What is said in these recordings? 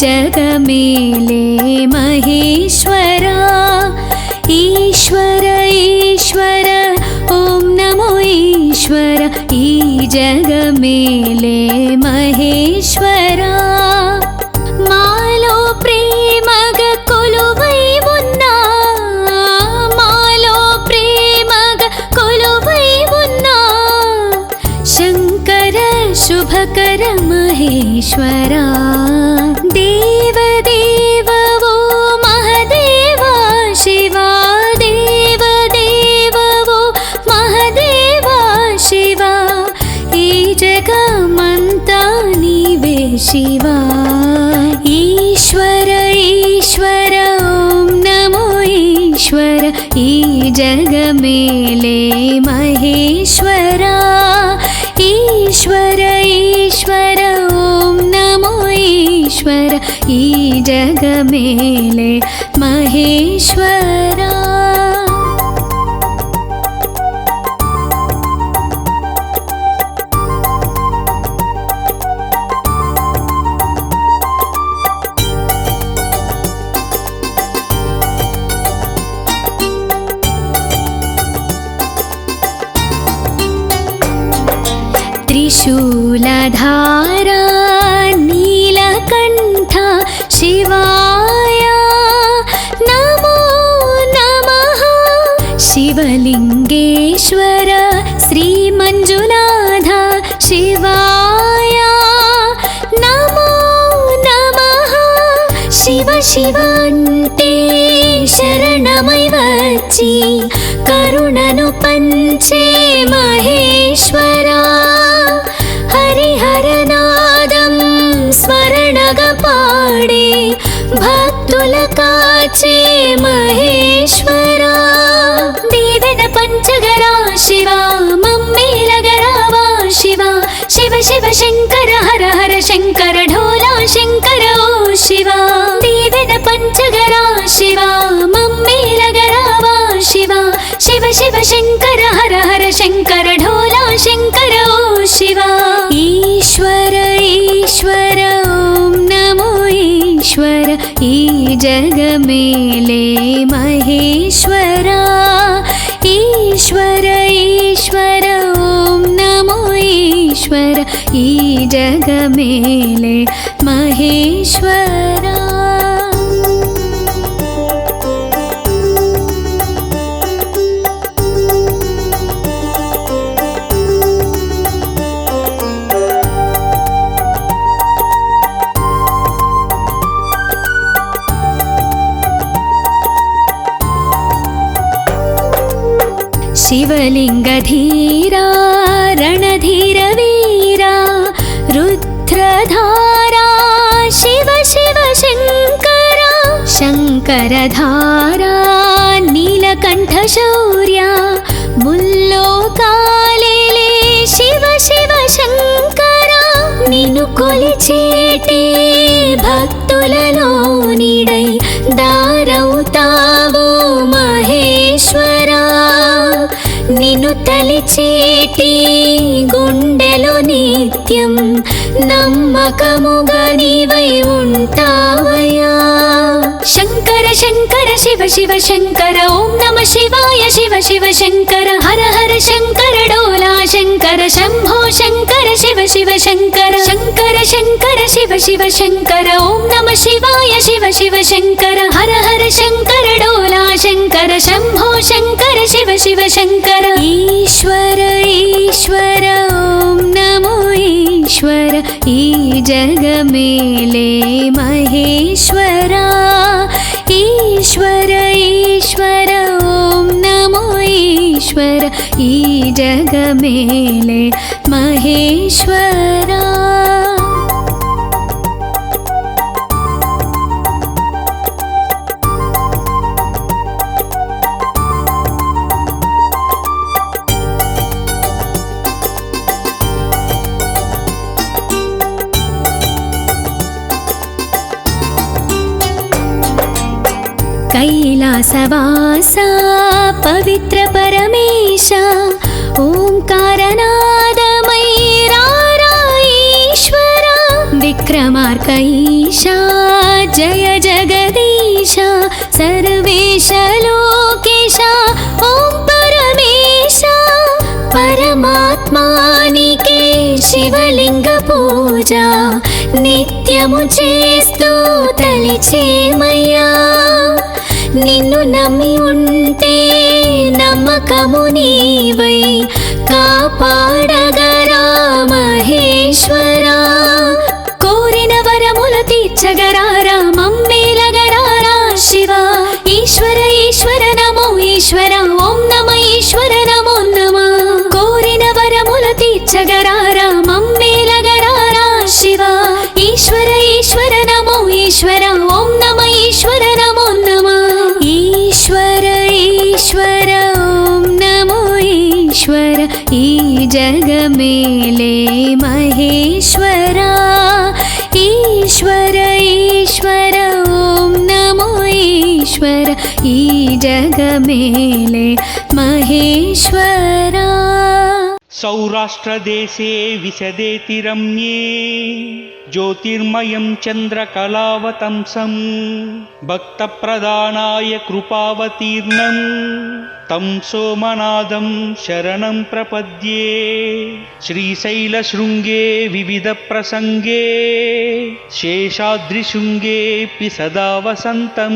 जगमेले महेश्वरा ईश्वर ईश्वर ॐ नमो ईश्वर ई जगमेले महेश्वरा मालो प्रेमग कोलुवै उन्ना मालो प्रेमग कोलुवै उन्ना शंकर शुभकर महेश्वरा देव देव वो महदेवा शिवा देव देव वो महदेवा शिवा ई जगमंता नीवे शिवा ईश्वर ईश्वर ॐ नमो ईश्वर ई जगमेले महेश्वरा ईश्वर ईश्वर ॐ नमो ईश्वर ई जगमेले महेश्वरा त्रिशूलधारा नीलकण्ठ शिवाय नमो नमः शिवलिङ्गेश्वर श्रीमञ्जुनाथ शिवाय नमो नमः शिव शिव अन्टे शरणमै వచ్చి కరుణను పంచే మహేశ్వరా హరిహరనాదం స్మరణగా పాడే భక్తుల కాచే మహేశ్వరా దీవెన పంచగరా శివా మమ్మేలగరావా శివా శివ శివ శంకర హర హర శంకర ఢోలా శంకర ఓ శివా దీవెన పంచగరా శివా మమ్మేలగరావా శివా శివ శివ శంకర హర హర శంకర ఢోలా శంకర ఓ శివా ఈశ్వర ఈశ్వర ఓం నమో ఈశ్వర ఈ జగమేలే మహేశ్వరా ఈశ్వర ఈశ్వర ఓం నమో ఈశ్వర ఈ జగమేలే మహేశ్వరా शिवलिंगधीरा रणधीर वीरा रुद्रधारा शिव शिव शंकरा शंकरधारा नीलकंठ शौर्या मुल्लोकालेले शिव शिव शंकरा निन्नु कोलिचेटे भक्तुలలో నీడై దారవుతావు మహేశ్వరా నిన్ను తలిచేటి గుండెలో నిత్యం నమ్మకముగా నీవై ఉంటావయ్యా శంకర శంకర శివ శివ శంకర ఓం నమ శివాయ శివ శివ శంకర హర హర శంకర డోలా శంకర శంభో శంకర శివ శివ శంకర శంకర శంకర శివ శివ శంకర ఓం నమ శివాయ శివ శివ శంకర హర హర శంకర డోలా శంకర శంభో శంకర శివ శివ శంకర ఈశ్వర ఈశ్వర ఓం నమో ఈశ్వర ఈ జగమేలే మహేశ్వరా ఈశ్వర ఈశ్వర ఓం నమో ఈశ్వర ఈ జగమేలే మహేశ్వరా कैलासवासा पवित्र परमेश ओंकारनादमयी रारा ईश्वरा विक्रमार्क ईशा जय जगदीश सर्वेश लोकेश ॐ परमेश परमात्मानिके शिवलिंग पूजा नित्यमु చేస్తూ తలిచేమయ్యా నిన్ను నమ్మి ఉంటే నమ్మకము నీవై కాపాడగరా మహేశ్వరా కోరిన వరముల తీర్చగరారా మమ్మేలగరారా శివ ఈశ్వర ఈశ్వర నమో ఈశ్వర ఓం నమ ఈశ్వర నమో నమ కోరిన వరముల తీర్చగరారా మమ్మేలగరారా శివ ఈశ్వర ఈశ్వర నమో ఈశ్వర ఓం నమ ఈశ్వర నమో నమ ఈశ్వర ఈశ్వర ఓం నమో ఈశ్వర ఈ జగమేలే మహేశ్వరా ఈశ్వర ఈశ్వర ఓం నమో ఈశ్వర ఈ జగమేలే మహేశ్వరా सौराष्ट्रदेशे विशदेति रम्ये ज्योतिर्मयं चन्द्रकलावतंसं भक्तप्रदानाय कृपावतीर्णं तं सोमनाथं शरणं प्रपद्ये श्रीशैलशृङ्गे विविधप्रसङ्गे शेषाद्रिशृङ्गेऽपि सदा वसन्तं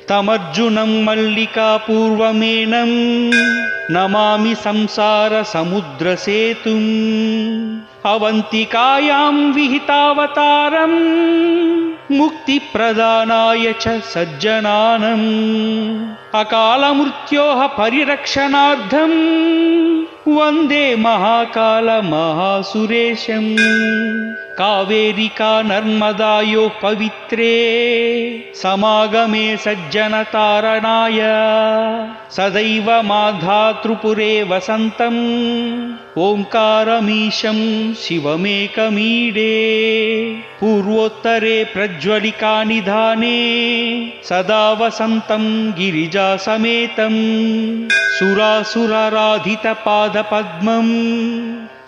तमर्जुनं मल्लिकापूर्वमेनं नमामि संसारसमुद्रसेतुम् अवन्तिकायां विहितावतारं मुक्तिप्रदानाय च सज्जनानाम् अकालमृत्योः परिरक्षणार्थं वन्दे महाकालमहासुरेशम् कावेरिका नर्मदायोः पवित्रे समागमे सज्जनतारणाय सदैव माधातृपुरे वसन्तम् ओङ्कारमीशं शिवमेकमीडे पूर्वोत्तरे प्रज्वलिकानिधाने सदा वसन्तं गिरिजासमेतं सुरासुराराधितपादपद्मं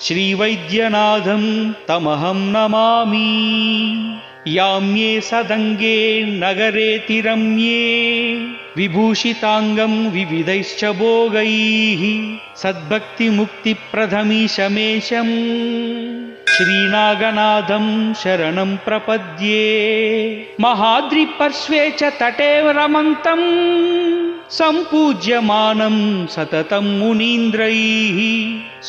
श्रीवैद्यनाथं तमहं नमामि याम्ये सदङ्गे नगरेति रम्ये विभूषिताङ्गं विविधैश्च भोगैः सद्भक्तिमुक्तिप्रदमीशमेशं श्रीनागनाथं शरणं प्रपद्ये महाद्रिपर्श्वे च तटे रमन्तं सम्पूज्यमानं सततं मुनीन्द्रैः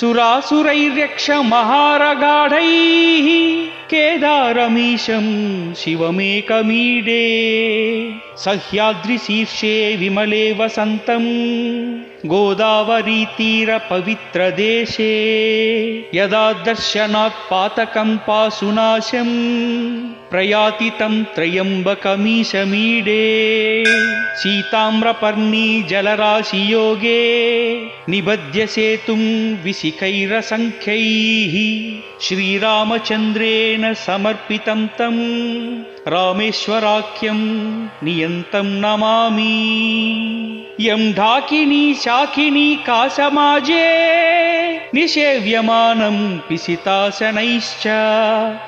सुरासुरैर्यक्षमहारगाढैः केदारमीशं शिवमेकमीडे सह्याद्रिशीर्षे विमले वसन्तं गोदावरीतीरपवित्रदेशे यदा दर्शनात् पातकं पाशुनाशं प्रयाति तं त्र्यम्बकमीशमीडे सीताम्रपर्णी जलराशियोगे निबध्य सेतुं विशिखैरसङ्ख्यैः श्रीरामचन्द्रेण समर्पितं तं रामेश्वराख्यं नियन्तं नमामि यं ढाकिनी शाकिनी कासमाजे निषेव्यमानं पिसितासनैश्च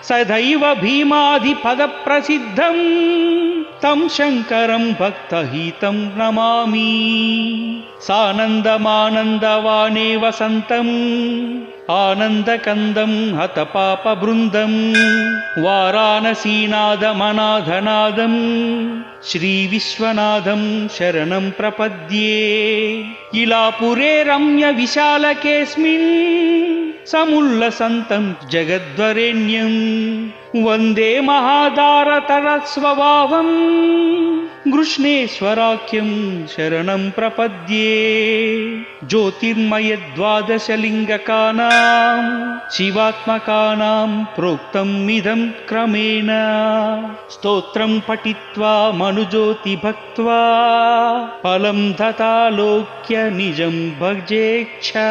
सदैव भीमादिपदप्रसिद्धं तं शङ्करं भक्तहितं नमामि सानन्दमानन्दवाने वसन्तम् आनन्दकन्दं हतपापबृन्दं वाराणसीनादमनाथनादं श्रीविश्वनाथं शरणं प्रपद्ये इलापुरे रम्यविशालकेऽस्मिन् समुल्लसन्तं जगद्वरेण्यं वन्दे महादारतरस्वभावं गृष्णेश्वराख्यं शरणं प्रपद्ये ज्योतिर्मयद्वादशलिङ्गकानां शिवात्मकानां प्रोक्तमिदं क्रमेण स्तोत्रं पठित्वा मनुज्योति भक्त्वा फलं तथालोक्य निजं भजेच्छा।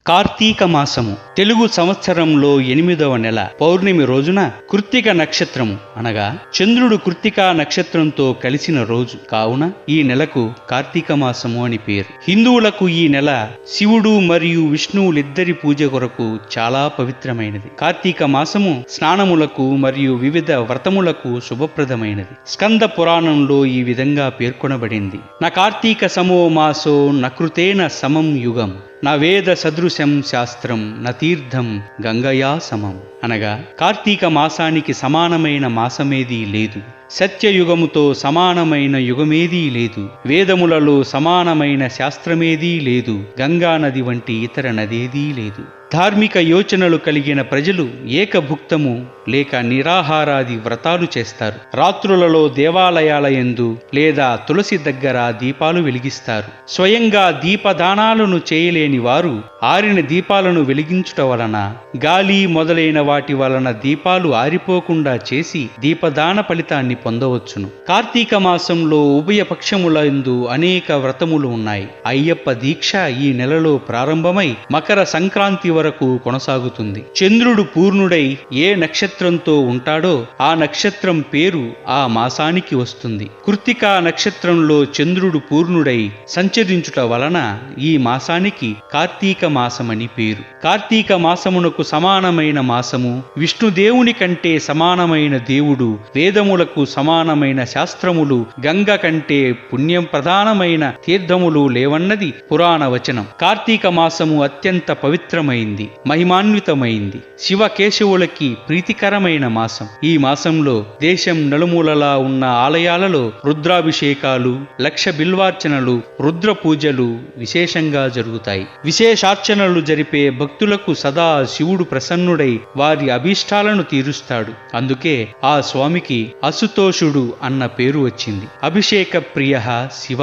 కార్తీక మాసము తెలుగు సంవత్సరంలో 8వ నెల పౌర్ణమి రోజున కృత్తిక నక్షత్రము అనగా చంద్రుడు కృత్తికా నక్షత్రంతో కలిసిన రోజు కావున ఈ నెలకు కార్తీక మాసము అని పేరు. హిందువులకు ఈ నెల శివుడు మరియు విష్ణువులిద్దరి పూజ కొరకు చాలా పవిత్రమైనది. కార్తీక మాసము స్నానములకు మరియు వివిధ వ్రతములకు శుభప్రదమైనది. స్కంద పురాణంలో ఈ విధంగా పేర్కొనబడింది. న కార్తీక సమో మాసో నకృతేన సమం యుగం నా వేద సదృశం శాస్త్రం న తీర్థం గంగయా సమం అనగా కార్తీక మాసానికి సమానమైన మాసమేదీ లేదు, సత్యయుగముతో సమానమైన యుగమేదీ లేదు, వేదములలో సమానమైన శాస్త్రమేదీ లేదు, గంగా నది వంటి ఇతర నదేదీ లేదు. ధార్మిక యోచనలు కలిగిన ప్రజలు ఏకభుక్తము లేక నిరాహారాది వ్రతాలు చేస్తారు. రాత్రులలో దేవాలయాల యందు లేదా తులసి దగ్గర దీపాలు వెలిగిస్తారు. స్వయంగా దీపదానాలను చేయలేని వారు ఆరిన దీపాలను వెలిగించుట వలన గాలి మొదలైన వాటి వలన దీపాలు ఆరిపోకుండా చేసి దీపదాన ఫలితాన్ని పొందవచ్చును. కార్తీక మాసంలో ఉభయ పక్షములందు అనేక వ్రతములు ఉన్నాయి. అయ్యప్ప దీక్ష ఈ నెలలో ప్రారంభమై మకర సంక్రాంతి వరకు కొనసాగుతుంది. చంద్రుడు పూర్ణుడై ఏ నక్షత్రంతో ఉంటాడో ఆ నక్షత్రం పేరు ఆ మాసానికి వస్తుంది. కృత్తికా నక్షత్రంలో చంద్రుడు పూర్ణుడై సంచరించుట వలన ఈ మాసానికి కార్తీక మాసమని పేరు. కార్తీక మాసమునకు సమానమైన మాసము, విష్ణుదేవుని కంటే సమానమైన దేవుడు, వేదములకు సమానమైన శాస్త్రములు, గంగ కంటే పుణ్యం ప్రధానమైన తీర్థములు లేవన్నది పురాణ వచనం. కార్తీక మాసము అత్యంత పవిత్రమైంది, మహిమాన్వితమైంది, శివకేశవులకి ప్రీతికరమైన మాసం. ఈ మాసంలో దేశం నలుమూలలా ఉన్న ఆలయాలలో రుద్రాభిషేకాలు, లక్ష బిల్వార్చనలు, రుద్ర పూజలు విశేషంగా జరుగుతాయి. విశేషార్చనలు జరిపే భక్తులకు సదా శివుడు ప్రసన్నుడై వారి అభీష్టాలను తీరుస్తాడు. అందుకే ఆ స్వామికి అసుతోషుడు అన్న పేరు వచ్చింది. అభిషేక ప్రియ శివ.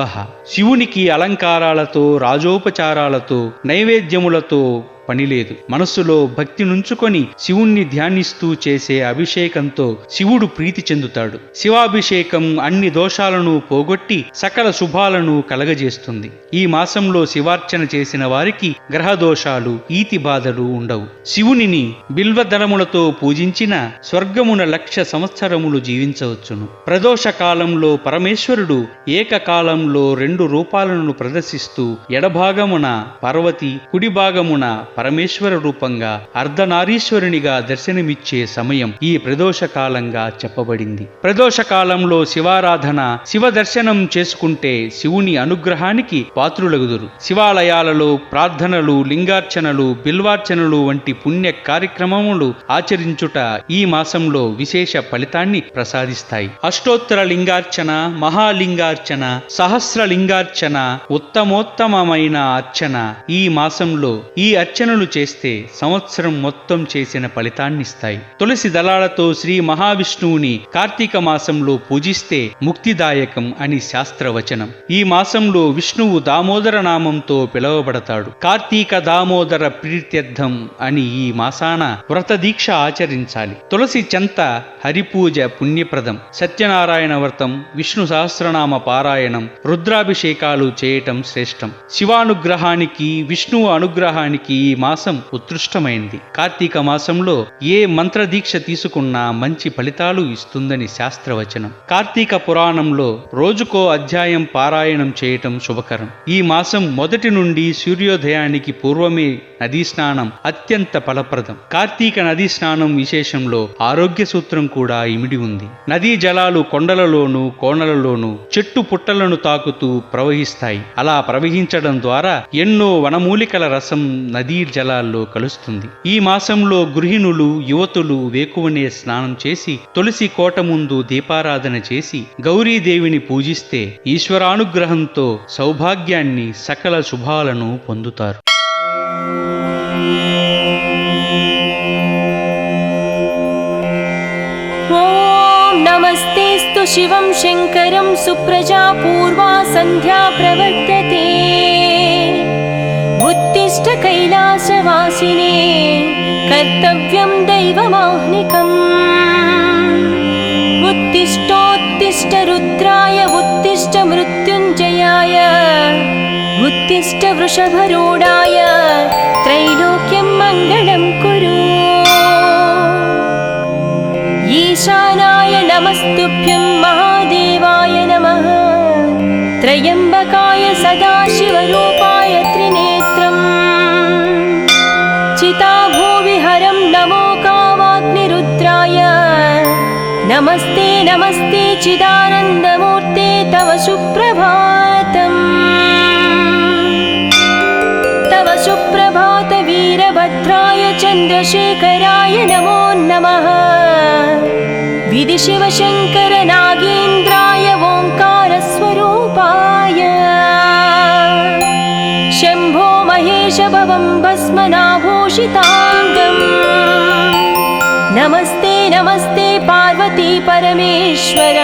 శివునికి అలంకారాలతో, రాజోపచారాలతో, నైవేద్యములతో పనిలేదు. మనస్సులో భక్తి నుంచుకొని శివుణ్ణి ధ్యానిస్తూ చేసే అభిషేకంతో శివుడు ప్రీతి చెందుతాడు. శివాభిషేకం అన్ని దోషాలను పోగొట్టి సకల శుభాలను కలగజేస్తుంది. ఈ మాసంలో శివార్చన చేసిన వారికి గ్రహ దోషాలు, ఈతి బాధలు ఉండవు. శివునిని బిల్వదళములతో పూజించిన స్వర్గమున 1,00,000 సంవత్సరములు జీవించవచ్చును. ప్రదోష కాలంలో పరమేశ్వరుడు ఏకకాలంలో 2 రూపాలను ప్రదర్శిస్తూ ఎడభాగమున పార్వతి, కుడి భాగమున పరమేశ్వర రూపంగా అర్ధనారీశ్వరునిగా దర్శనమిచ్చే సమయం ఈ ప్రదోష కాలంగా చెప్పబడింది. ప్రదోష కాలంలో శివారాధన, శివ దర్శనం చేసుకుంటే శివుని అనుగ్రహానికి పాత్రులగుదురు. శివాలయాలలో ప్రార్థనలు, లింగార్చనలు, బిల్వార్చనలు వంటి పుణ్య కార్యక్రమములు ఆచరించుట ఈ మాసంలో విశేష ఫలితాన్ని ప్రసాదిస్తాయి. అష్టోత్తర లింగార్చన, మహాలింగార్చన, సహస్రలింగార్చన, ఉత్తమోత్తమమైన అర్చన ఈ మాసంలో ఈ అర్చనలు చేస్తే సంవత్సరం మొత్తం చేసిన ఫలితాన్నిస్తాయి. తులసి దళాలతో శ్రీ మహావిష్ణువుని కార్తీక మాసంలో పూజిస్తే ముక్తిదాయకం అని శాస్త్రవచనం. ఈ మాసంలో విష్ణువు దామోదర నామంతో పిలువబడతాడు. కార్తీక దామోదర ప్రీత్యర్థం అని ఈ మాసాన వ్రత దీక్ష ఆచరించాలి. తులసి చెంత హరిపూజ పుణ్యప్రదం. సత్యనారాయణ వ్రతం, విష్ణు సహస్రనామ పారాయణం, రుద్రాభిషేకాలు చేయటం శ్రేష్టం. శివానుగ్రహానికి, విష్ణువు అనుగ్రహానికి ఈ మాసం ఉత్కృష్టమైంది. కార్తీక మాసంలో ఏ మంత్ర దీక్ష తీసుకున్నా మంచి ఫలితాలు ఇస్తుందని శాస్త్రవచనం. కార్తీక పురాణంలో రోజుకో అధ్యాయం పారాయణం చేయటం శుభకరం. ఈ మాసం మొదటి నుండి సూర్యోదయానికి పూర్వమే నదీ స్నానం అత్యంత ఫలప్రదం. కార్తీక నదీ స్నానం విశేషంలో ఆరోగ్య సూత్రం కూడా ఇమిడి ఉంది. నదీ జలాలు కొండలలోనూ, కోణలలోనూ, చెట్టు పుట్టలను తాకుతూ ప్రవహిస్తాయి. అలా ప్రవహించడం ద్వారా ఎన్నో వనమూలికల రసం నదీ జలాల్లో కలుస్తుంది. ఈ మాసంలో గృహిణులు, యువతులు వేకువనే స్నానం చేసి తులసి కోట ముందు దీపారాధన చేసి గౌరీదేవిని పూజిస్తే ఈశ్వరానుగ్రహంతో సౌభాగ్యాన్ని, సకల శుభాలను పొందుతారు. ఓం నమస్తేస్తు శివం శంకరం సుప్రజా పూర్వా సంధ్యా ప్రవర్తతే ఉత్తిష్ట కైలాసవాసినే కర్తవ్యం దైవమాహ్నికం ఉత్తిష్టోత్తిష్ట రుద్రాయ ఉత్తిష్ట మృత్యుంజయాయ उत्तिष्ठ वृषभरूढाय त्रैलोक्यं मङ्गलं कुरु। ईशानाय नमस्तुभ्यं महादेवाय नमः। त्र्यम्बकाय सदाशिवरूपाय त्रिनेत्रम् चिताभूविहरं नमो कामाग्निरुद्राय। नमस्ते नमस्ते चिदानन्दमूर्ते तव सुप्रभातम्। तव सुप्रभात वीरभद्राय चन्द्रशेखराय नमो नमः। विधिशिवशङ्कर नागेन्द्राय ओङ्कारस्वरूपाय। शम्भो महेश भवं भस्मनाभूषिताङ्गम्। नमस्ते नमस्ते पार्वती परमेश्वर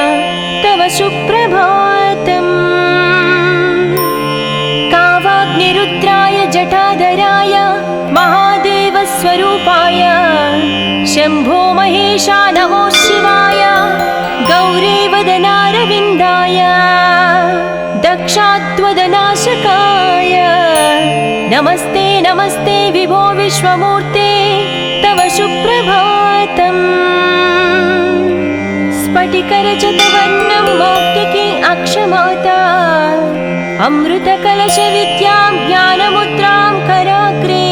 तव सुप्रभातम्। कावाग्निरुद्राय जटाधराय महादेवस्वरूपाय। शम्भो महेशा नमो शिवाय गौरीवदनारविन्दाय दक्षात्वदनाशकाय। नमस्ते नमस्ते विभो विश्वमूर्ते तव सुप्रभातम्। स्फटिकरजतवर्णं मौक्तिकी अक्षमाता। अमृतकलशविद्यां ज्ञानमुद्रां कराग्रे।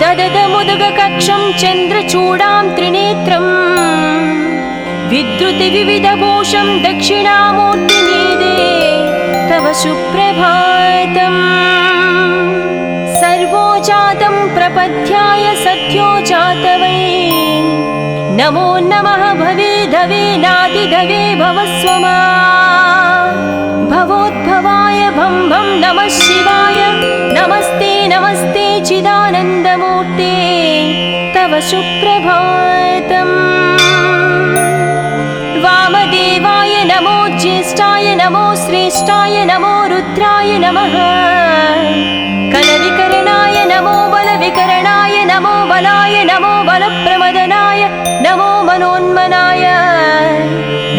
दददमुदगकक्षं चन्द्रचूडां त्रिनेत्रम्। विद्रुतिविविधभूषं दक्षिणामूर्तिमीदे तव सुप्रभातम्। सर्वो जातं प्रपद्याय सत्यो जातवै। नमो नमः भवे धवे नादिधवे भवस्वमा। भवोद्भवाय भं भं नमः शिवाय। नमस्ते नमस्ते चिदानन्दमूर्ते तव सुप्रभातम्। वामदेवाय नमो ज्येष्ठाय नमो श्रेष्ठाय नमो रुद्राय नमः। कलविकरणाय नमो बलविकरणाय नमो बलाय नमो बलप्रमदनाय नमो मनोन्मनाय।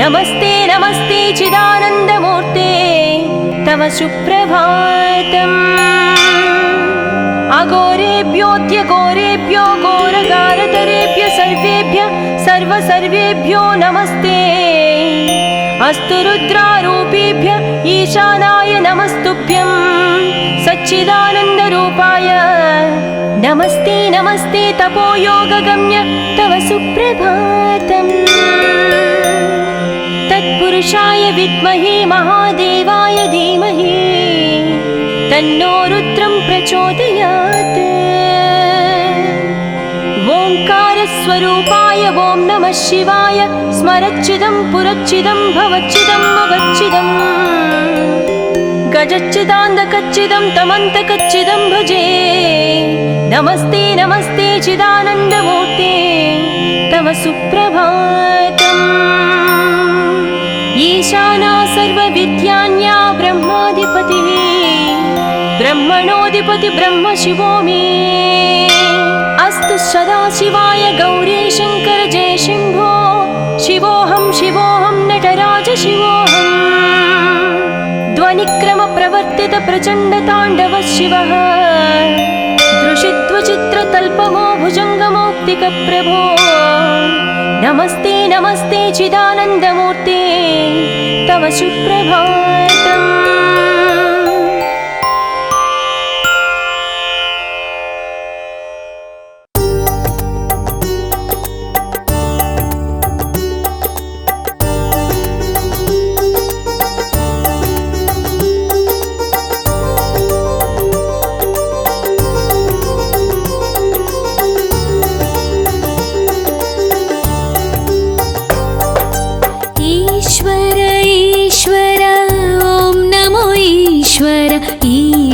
नमस्ते नमस्ते चिदानन्दमूर्ते तव सुप्रभातम्। अघोरेभ्योऽद्यघोरेभ्यो घोरगारतरेभ्य सर्वेभ्य सर्वसर्वेभ्यो नमस्ते। अस्तु रुद्रारूपेभ्य ईशानाय नमस्तुभ्यं सच्चिदानन्दरूपाय। नमस्ते नमस्ते तपोयोगगम्य तव सुप्रभातम्। तत्पुरुषाय विद्महे महादेवाय धीमहि तन्नो रुद्रं प्रचोदयात्। ओङ्कारस्वरूपाय ॐ नमः शिवाय। स्मरच्चिदं पुरच्चिदं भवच्चिदं मगच्चिदम्। गजच्चिदान्दकच्चिदं तमन्तकच्चिदं भजे। नमस्ते नमस्ते चिदानन्दमूर्ते तव सुप्रभातम्। ईशाना सर्वविद्यान्या ब्रह्माधिपतिः। ब्रह्मणोऽधिपति ब्रह्म शिवो मे। अस्तु सदाशिवाय गौरी शङ्कर जय शम्भो। शिवोऽहं शिवोऽहं नटराज शिवोऽहम्। ध्वनिक्रमप्रवर्तित प्रचण्डताण्डव शिवः। दृशित्वचित्रतल्पमो भुजङ्गमौक्तिकप्रभो। नमस्ते नमस्ते चिदानन्दमूर्ते तव सुप्रभातम्।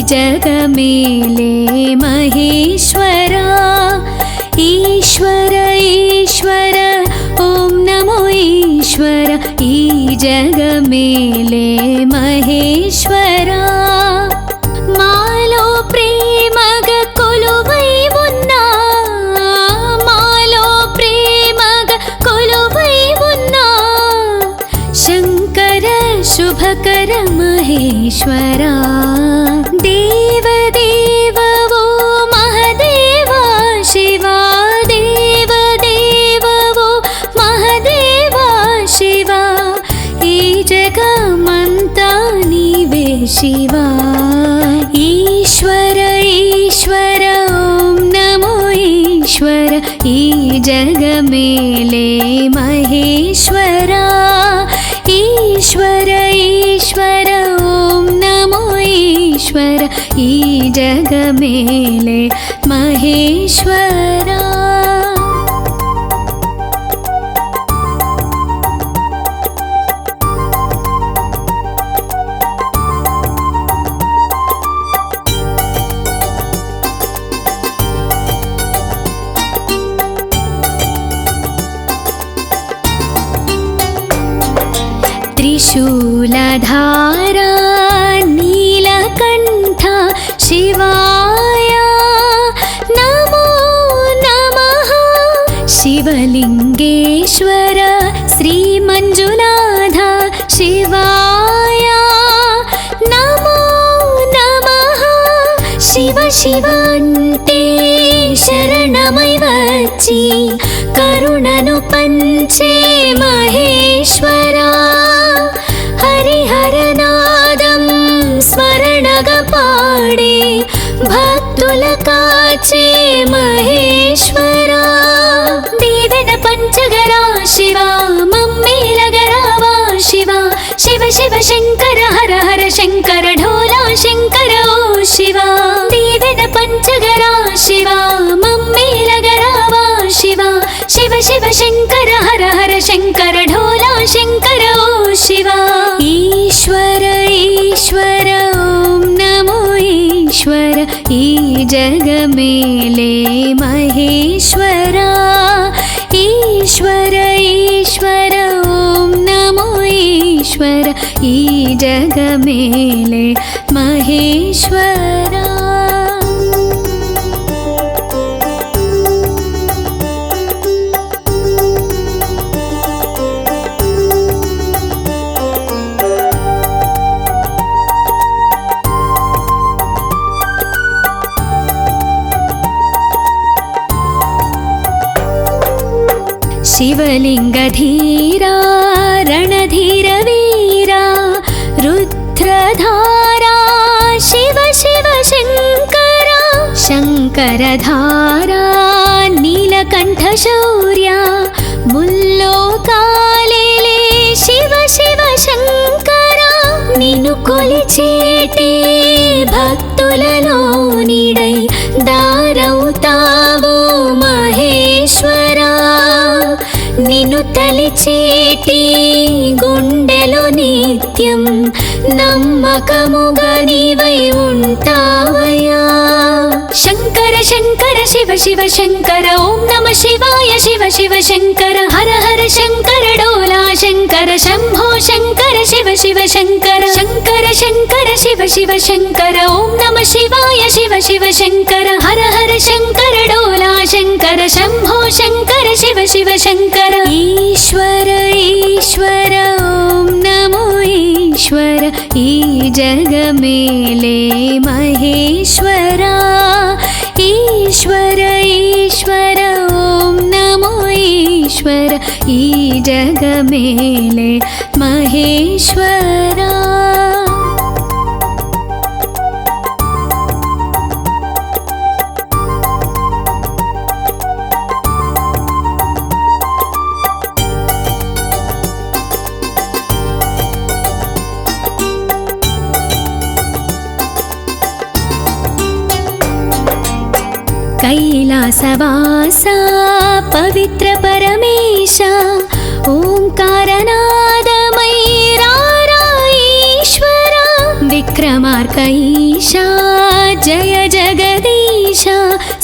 जग मेले महेश्वरा। ईश्वर ईश्वर ॐ नमो ईश्वर। ई जग मेले महेश्वरा। मालो प्रेमग कोलुवै उन्ना। मालो प्रेमग कोलुवै उन्ना। शङ्कर शुभकर మహేశ్వరా దేవదేవ ఓ మహదేవా శివా దేవదేవ ఓ మహదేవా శివా ఈ జగమంతా నీవే శివా ఈశ్వర ఈశ్వర ఓం నమో ఈశ్వర ఈ జగమేలే మహేశ్వరా ఈశ్వర ఈశ్వర ఓం నమో ఈశ్వర ఈ జగమేలే మహేశ్వరా त्रिशूलधारा नीलकण्ठ शिवाय नमो नमः शिवलिङ्गेश्वर श्रीमञ्जुनाथ शिवाय नमो नमः शिव शिव అంటే శరణమై వచ్చి కరుణను పంచే మహేశ్వరా హరిహరనాదం స్మరణగా పాడే భక్తుల కాచే మహేశ్వరా దీవెన పంచగరా శివా మమ్మేలగరావా శివా శివ శివ శంకర హర హర శంకర ఢోలా శంకర ఓ శివా దీవెన పంచగరా శివా మమ్మేలగరావా శివా శివ శివ శంకర హర హర శంకర ఢోలా శంకర ఓ శివా ఈశ్వర ఈశ్వర ఓం నమో ఈశ్వర ఈ జగమేలే మహేశ్వరా ఈశ్వర ఈశ్వర ఓం నమో ఈశ్వర ఈ జగమేలే మహేశ్వరా शिवलिङ्गधीरा रणधीर वीरा रुद्रधारा शिव शिव शङ्करा शङ्करधारा नीलकण्ठ शौर्या मुल्लोकालेले शिव शिव शङ्करा నిన్ను కొలిచేటి భక్తులలో నీడై దారవుతావు మహేశ్వరా నిన్ను తలిచేటి గుండెలో నిత్యం నమ్మకముగా నీవై ఉంటావయ్యా శంకర శంకర శివ శివ శంకర ఓం నమ శివాయ శివ శివ శంకర హర హర శంకర డోలా శంకర శంభో శంకర శివ శివ శంకర శంకర శంకర శివ శివ శంకర ఓం నమ శివాయ శివ శివ శంకర హర హర శంకర డోలా శంకర శంభో శంకర శివ శివ శంకర ఈశ్వర ఈశ్వర ఓం నమో ఈశ్వర ఈ జగమేలే మహేశ్వరా ఈశ్వర ఈశ్వర ఓం నమో ఈశ్వర ఈ జగమేలే మహేశ్వరా कैलासवासा पवित्र परमेश ओंकारनादमयीरा ईश्वरा विक्रमार्क ईशा जय जगदीश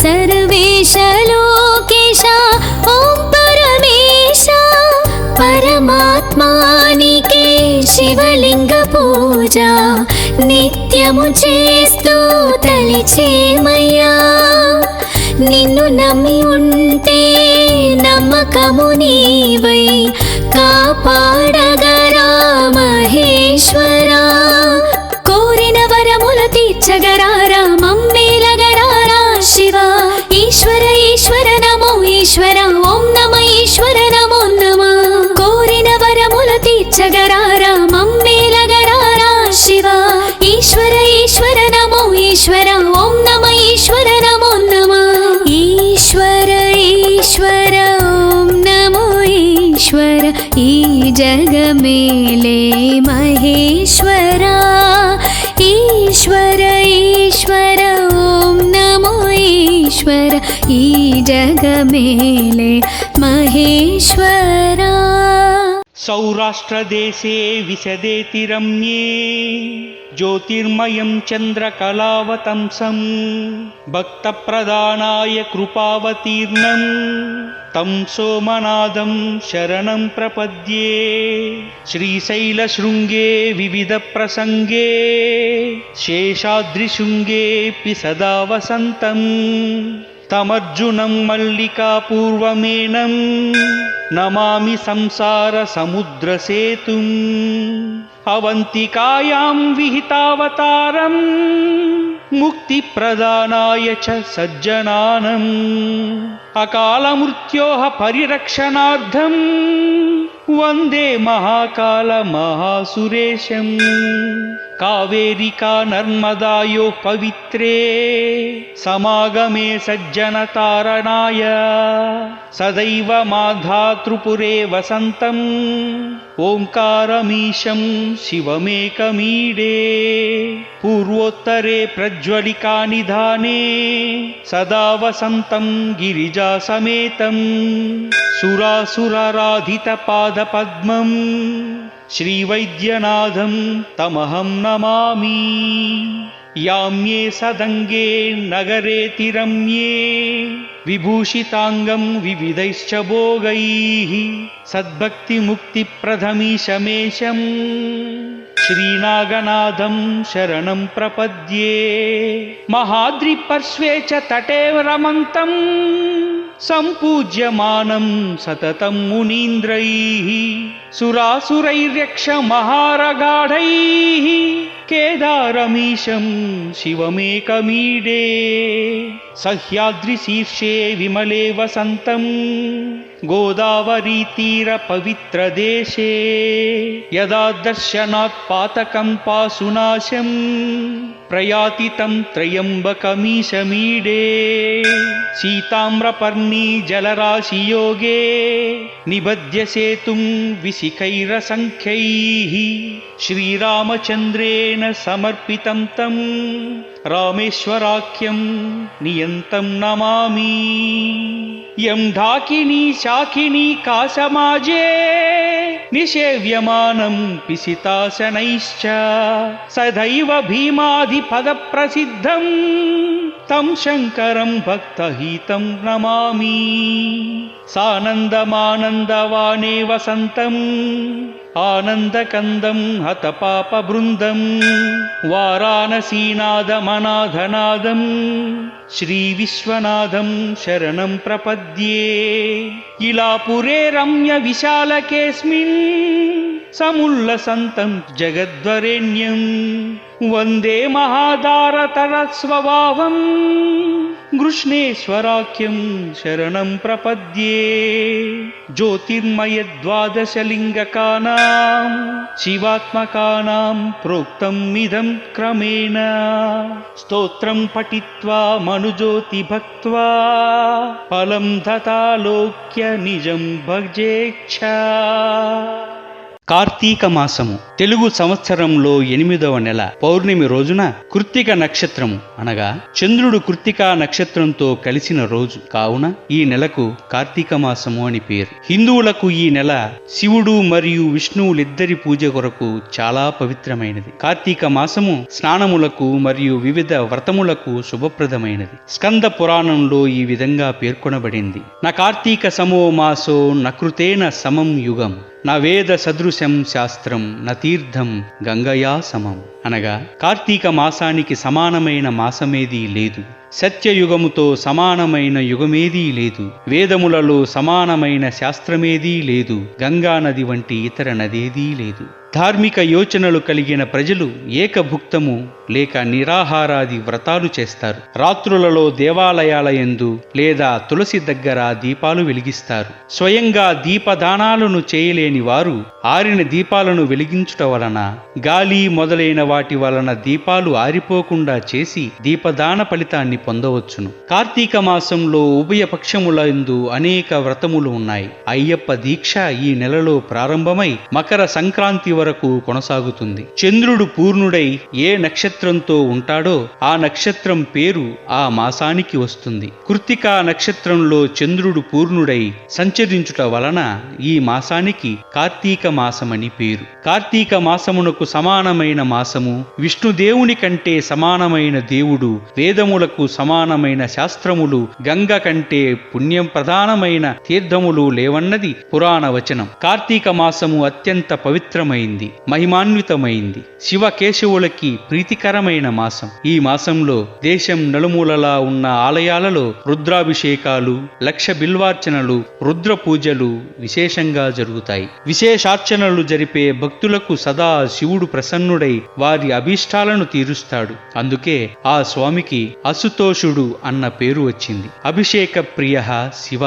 सर्वेश लोकेश ओं परमेश परमात्मानिके शिवलिंग पूजा నిత్యము చేస్తూ తలిచేమయ్యా నిన్ను నమ్మి ఉంటే నమ్మకము నీవై కాపాడగరా మహేశ్వరా కోరిన వరముల తీర్చగరారా మమ్మేలగరారా శివ ఈశ్వర ఈశ్వర నమో ఈశ్వర ఓం నమ ఈశ్వర నమో నమ కోరిన వరముల తీర్చగరారా మమ్మేలగరారా శివ ఈశ్వర ఈశ్వర నమో ఈశ్వర ఓం నమ ఈశ్వర నమో నమ ఈశ్వర ఈశ్వర ఓం నమో ఈశ్వర ఈ జగమేలే మహేశ్వరా ఈశ్వర ఈశ్వర ఓం నమో ఈశ్వర ఈ జగమేలే మహేశ్వరా సౌరాష్ట్రదేశే విశదేతి రమ్యే జ్యోతిర్మయం చంద్రకళావతంసం భక్తప్రదానాయ కృపావతీర్ణం తం సోమనాథం శరణం ప్రపద్యే శ్రీశైలశృంగే వివిధ ప్రసంగే శేషాద్రిశృంగేऽपि సదా వసంతం తమర్జునం మల్లికాపూర్వమేనం నమామి సంసార సముద్రసేతుం అవంతికాయాం విహితావతారం ముక్తిప్రదానాయ చ సజ్జనానం అకాలమృత్యోః పరిరక్షణార్థం వందే మహాకాల మహాసురేశం కావేరికా నర్మదాయోః పవిత్రే సమాగమే సజ్జనతారణాయ సదైవ మాధాతృపురే వసంతం ఓంకారమీశం శివమేకమీడే పూర్వోత్తరే ప్రజ్వలికా నిధానే సదా వసంతం గిరిజా సమేతం సురాసురారాధిత పాదపద్మం శ్రీవైద్యనాథం తమహం నమామి యామ్యే సదంగే నగరేతి రమ్యే విభూషితాంగం వివిధైశ్చ భోగైః సద్భక్తిముక్తిప్రదమీశమేశం శ్రీనాగనాథం శరణం ప్రపద్యే మహాద్రిపర్శ్వే చ తటే రమంతం సంపూజ్యమానం సతతం మునీంద్రైః సురాసురైర్యక్ష మహారగాఢైః కేదారమీశం శివమేకమీడే సహ్యాద్రిశీర్షే విమలే వసంతం గోదావరీతీర పవిత్రదేశే యదా దర్శనాత్ పాతకం పాసునాశం ప్రయాతి తం త్రయంబకమీశమీడే సీతామ్రపర్ణీ జలరాశియోగే నిబధ్య సేతుం విశిఖైరసంఖ్యైః శ్రీరామచంద్రేణ సమర్పితం తం రామేశ్వరాఖ్యం నియంతం నమామి యం ఢాకినీ శాకినీ కాసమాజే నిషేవ్యమానం పిసితాసనైశ్చ సదైవ భీమాధిపద ప్రసిద్ధం తం శంకరం భక్తహితం నమామి సానందమానందవానే వసంతం ఆనందకందం హతపాపబృందం వారాణసీనాదమనాథనాదం శ్రీవిశ్వనాథం శరణం ప్రపద్యే ఇలాపురే రమ్య విశాలకేస్మిన్ సముల్లసంతం జగద్వరేణ్యం వందే మహాదారతరస్వభావం గృష్ణేశ్వరాఖ్యం శరణం ప్రపద్యే జ్యోతిర్మయద్వాదశలింగకానాం శివాత్మకానాం ప్రోక్తం ఇదం క్రమేణ స్తోత్రం పఠిత్వా మనుజ్యోతి భక్త్వా ఫలం దతాలోక్య నిజం భజేచ్ఛ. కార్తీక మాసము తెలుగు సంవత్సరంలో 8వ నెల పౌర్ణమి రోజున కృత్తిక నక్షత్రము అనగా చంద్రుడు కృత్తికా నక్షత్రంతో కలిసిన రోజు కావున ఈ నెలకు కార్తీక మాసము అని పేరు. హిందువులకు ఈ నెల శివుడు మరియు విష్ణువులిద్దరి పూజ కొరకు చాలా పవిత్రమైనది. కార్తీక మాసము స్నానములకు మరియు వివిధ వ్రతములకు శుభప్రదమైనది. స్కంద పురాణంలో ఈ విధంగా పేర్కొనబడింది. న కార్తీక సమో మాసో నకృతేన సమం యుగం నా వేద సదృశం శాస్త్రం న తీర్థం గంగయా సమం అనగా కార్తీక మాసానికి సమానమైన మాసమేదీ లేదు. సత్యయుగముతో సమానమైన యుగమేదీ లేదు. వేదములలో సమానమైన శాస్త్రమేదీ లేదు. గంగానది వంటి ఇతర నదేదీ లేదు. ధార్మిక యోచనలు కలిగిన ప్రజలు ఏకభుక్తము లేక నిరాహారాది వ్రతాలు చేస్తారు. రాత్రులలో దేవాలయాల యందు లేదా తులసి దగ్గర దీపాలు వెలిగిస్తారు. స్వయంగా దీపదానాలను చేయలేని వారు ఆరిన దీపాలను వెలిగించుట వలన, గాలి మొదలైన వాటి వలన దీపాలు ఆరిపోకుండా చేసి దీపదాన ఫలితాన్ని పొందవచ్చును. కార్తీక మాసంలో ఉభయ పక్షములందు అనేక వ్రతములు ఉన్నాయి. అయ్యప్ప దీక్ష ఈ నెలలో ప్రారంభమై మకర సంక్రాంతి వరకు కొనసాగుతుంది. చంద్రుడు పూర్ణుడై ఏ నక్షత్రంతో ఉంటాడో ఆ నక్షత్రం పేరు ఆ మాసానికి వస్తుంది. కృత్తికా నక్షత్రంలో చంద్రుడు పూర్ణుడై సంచరించుట వలన ఈ మాసానికి కార్తీక మాసమని పేరు. కార్తీక మాసమునకు సమానమైన మాసము, విష్ణుదేవుని కంటే సమానమైన దేవుడు, వేదములకు సమానమైన శాస్త్రములు, గంగ కంటే పుణ్యం ప్రధానమైన తీర్థములు లేవన్నది పురాణ వచనం. కార్తీక మాసము అత్యంత పవిత్రమైంది, మహిమాన్వితమైంది, శివకేశవులకి ప్రీతికరమైన మాసం. ఈ మాసంలో దేశం నలుమూలలా ఉన్న ఆలయాలలో రుద్రాభిషేకాలు, లక్ష బిల్వార్చనలు, రుద్ర పూజలు విశేషంగా జరుగుతాయి. విశేషార్చనలు జరిపే భక్తులకు సదా శివుడు ప్రసన్నుడై వారి అభీష్టాలను తీరుస్తాడు. అందుకే ఆ స్వామికి అసుతోషుడు అన్న పేరు వచ్చింది. అభిషేక ప్రియ శివ.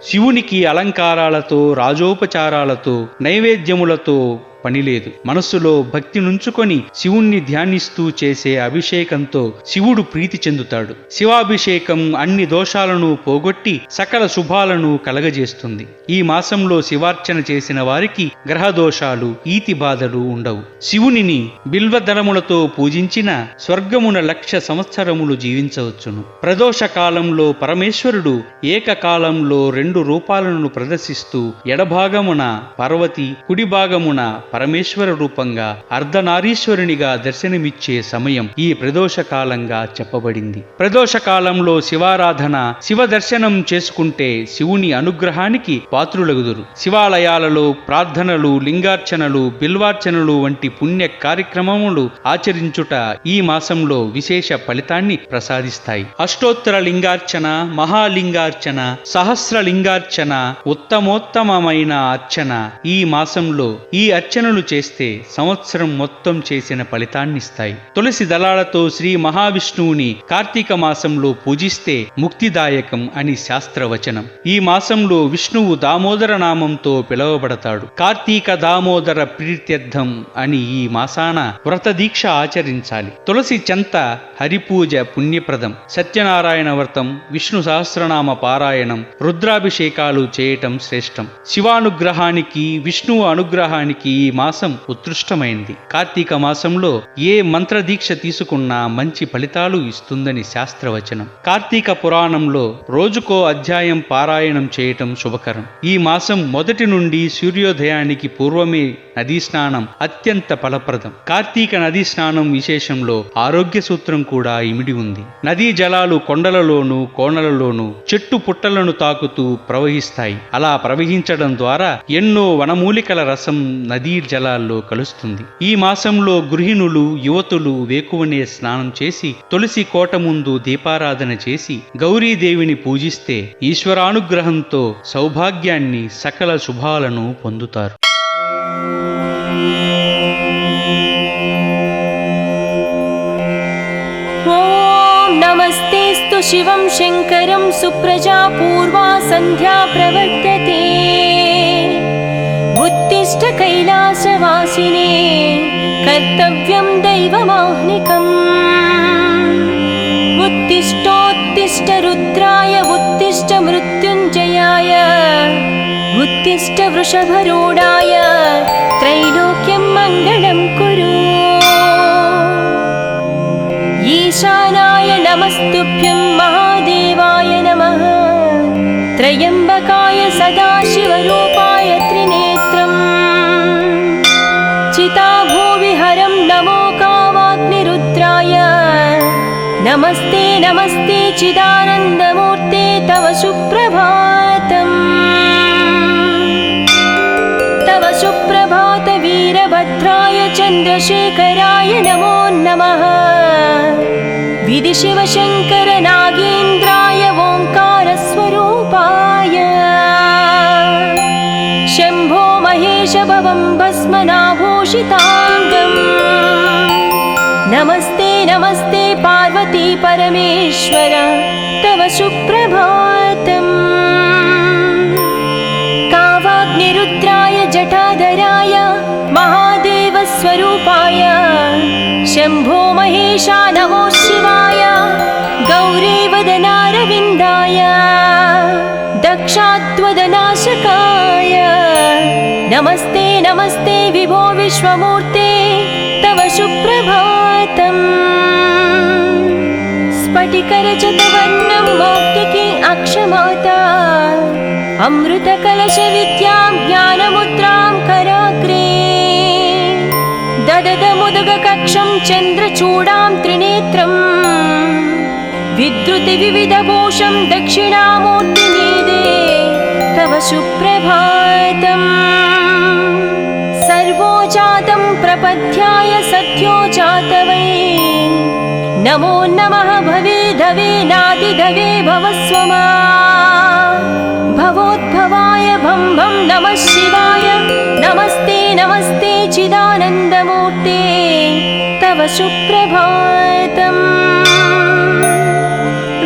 శివునికి అలంకారాలతో, రాజోపచారాలతో, నైవేద్యములతో పనిలేదు. మనస్సులో భక్తి నుంచుకొని శివుణ్ణి ధ్యానిస్తూ చేసే అభిషేకంతో శివుడు ప్రీతి చెందుతాడు. శివాభిషేకం అన్ని దోషాలను పోగొట్టి సకల శుభాలను కలగజేస్తుంది. ఈ మాసంలో శివార్చన చేసిన వారికి గ్రహ దోషాలు, ఈతి బాధలు ఉండవు. శివునిని బిల్వదళములతో పూజించిన స్వర్గమున 1,00,000 సంవత్సరములు జీవించవచ్చును. ప్రదోష కాలంలో పరమేశ్వరుడు ఏకకాలంలో 2 రూపాలను ప్రదర్శిస్తూ ఎడభాగమున పార్వతి, కుడి భాగమున పరమేశ్వర రూపంగా అర్ధనారీశ్వరునిగా దర్శనమిచ్చే సమయం ఈ ప్రదోష కాలంగా చెప్పబడింది. ప్రదోష కాలంలో శివారాధన, శివ దర్శనం చేసుకుంటే శివుని అనుగ్రహానికి పాత్రులగుదురు. శివాలయాలలో ప్రార్థనలు, లింగార్చనలు, బిల్వార్చనలు వంటి పుణ్య కార్యక్రమములు ఆచరించుట ఈ మాసంలో విశేష ఫలితాన్ని ప్రసాదిస్తాయి. అష్టోత్తర లింగార్చన, మహాలింగార్చన, సహస్రలింగార్చన, ఉత్తమోత్తమమైన అర్చన ఈ మాసంలో ఈ అర్చనలు చేస్తే సంవత్సరం మొత్తం చేసిన ఫలితాన్నిస్తాయి. తులసి దళాలతో శ్రీ మహావిష్ణువుని కార్తీక మాసంలో పూజిస్తే ముక్తిదాయకం అని శాస్త్రవచనం. ఈ మాసంలో విష్ణువు దామోదర నామంతో పిలువబడతాడు. కార్తీక దామోదర ప్రీత్యర్థం అని ఈ మాసాన వ్రత దీక్ష ఆచరించాలి. తులసి చెంత హరిపూజ పుణ్యప్రదం. సత్యనారాయణ వ్రతం, విష్ణు సహస్రనామ పారాయణం, రుద్రాభిషేకాలు చేయటం శ్రేష్టం. శివానుగ్రహానికి, విష్ణువు అనుగ్రహానికి ఈ మాసం ఉత్కృష్టమైంది. కార్తీక మాసంలో ఏ మంత్ర దీక్ష తీసుకున్నా మంచి ఫలితాలు ఇస్తుందని శాస్త్రవచనం. కార్తీక పురాణంలో రోజుకో అధ్యాయం పారాయణం చేయటం శుభకరం. ఈ మాసం మొదటి నుండి సూర్యోదయానికి పూర్వమే నదీ స్నానం అత్యంత ఫలప్రదం. కార్తీక నదీ స్నానం విశేషంలో ఆరోగ్య సూత్రం కూడా ఇమిడి ఉంది. నదీ జలాలు కొండలలోనూ, కోణలలోనూ, చెట్టు పుట్టలను తాకుతూ ప్రవహిస్తాయి. అలా ప్రవహించడం ద్వారా ఎన్నో వనమూలికల రసం నదీ జలాల్లో కలుస్తుంది. ఈ మాసంలో గృహిణులు, యువతులు వేకువనే స్నానం చేసి తులసి కోట ముందు దీపారాధన చేసి గౌరీదేవిని పూజిస్తే ఈశ్వరానుగ్రహంతో సౌభాగ్యాన్ని, సకల శుభాలను పొందుతారు. नमस्तेस्तु शिवं शङ्करं सुप्रजा पूर्वा सन्ध्या प्रवर्तते उत्तिष्ठ कैलासवासिने कर्तव्यं दैवमाह्निकम् उत्तिष्ठोत्तिष्ठ रुद्राय उत्तिष्ठ मृत्युञ्जयाय उत्तिष्ठ वृषभरूढाय त्रैलोक्यं मङ्गलं कुरु ईशानाय नमस्तुभ्यं महादेवाय नमः त्र्यम्बकाय सदाशिवरूपाय त्रिनेत्रम् चिताभूविहरं नमो कावाग्निरुद्राय नमस्ते नमस्ते चिदानन्दमूर्ते तव सुप्रभातम् तव सुप्रभात वीरभद्राय चन्द्रशेखराय नमो नमः विधि शिवशङ्कर नागी नमस्ते नमस्ते पार्वती परमेश्वर तव सुप्रभातम् कावाग्निरुद्राय जटाधराय महादेवस्वरूपाय शम्भो महेशा नमो शिवाय गौरीवदनारविन्दाय दक्षात्वदनाशकाय नमस्ते नमस्ते विभो विश्वमूर्ते तव सुप्रभातम् स्फटिकरजतवर्णं मौक्तिकी अक्षमाता अमृतकलशविद्यां ज्ञानमुद्रां कराग्रे दददमुदगकक्षं चन्द्रचूडां त्रिनेत्रम् विद्रुतिविविधभूषं दक्षिणामूर्तिमीदे तव सुप्रभातम् सर्वो जातं प्रपद्याय सद्यो जातवै नमो नमः भवे धवे नादिधवे भवस्वमा भवोद्भवाय भं भं नमः शिवाय नमस्ते नमस्ते चिदानन्दमूर्ते तव सुप्रभातम्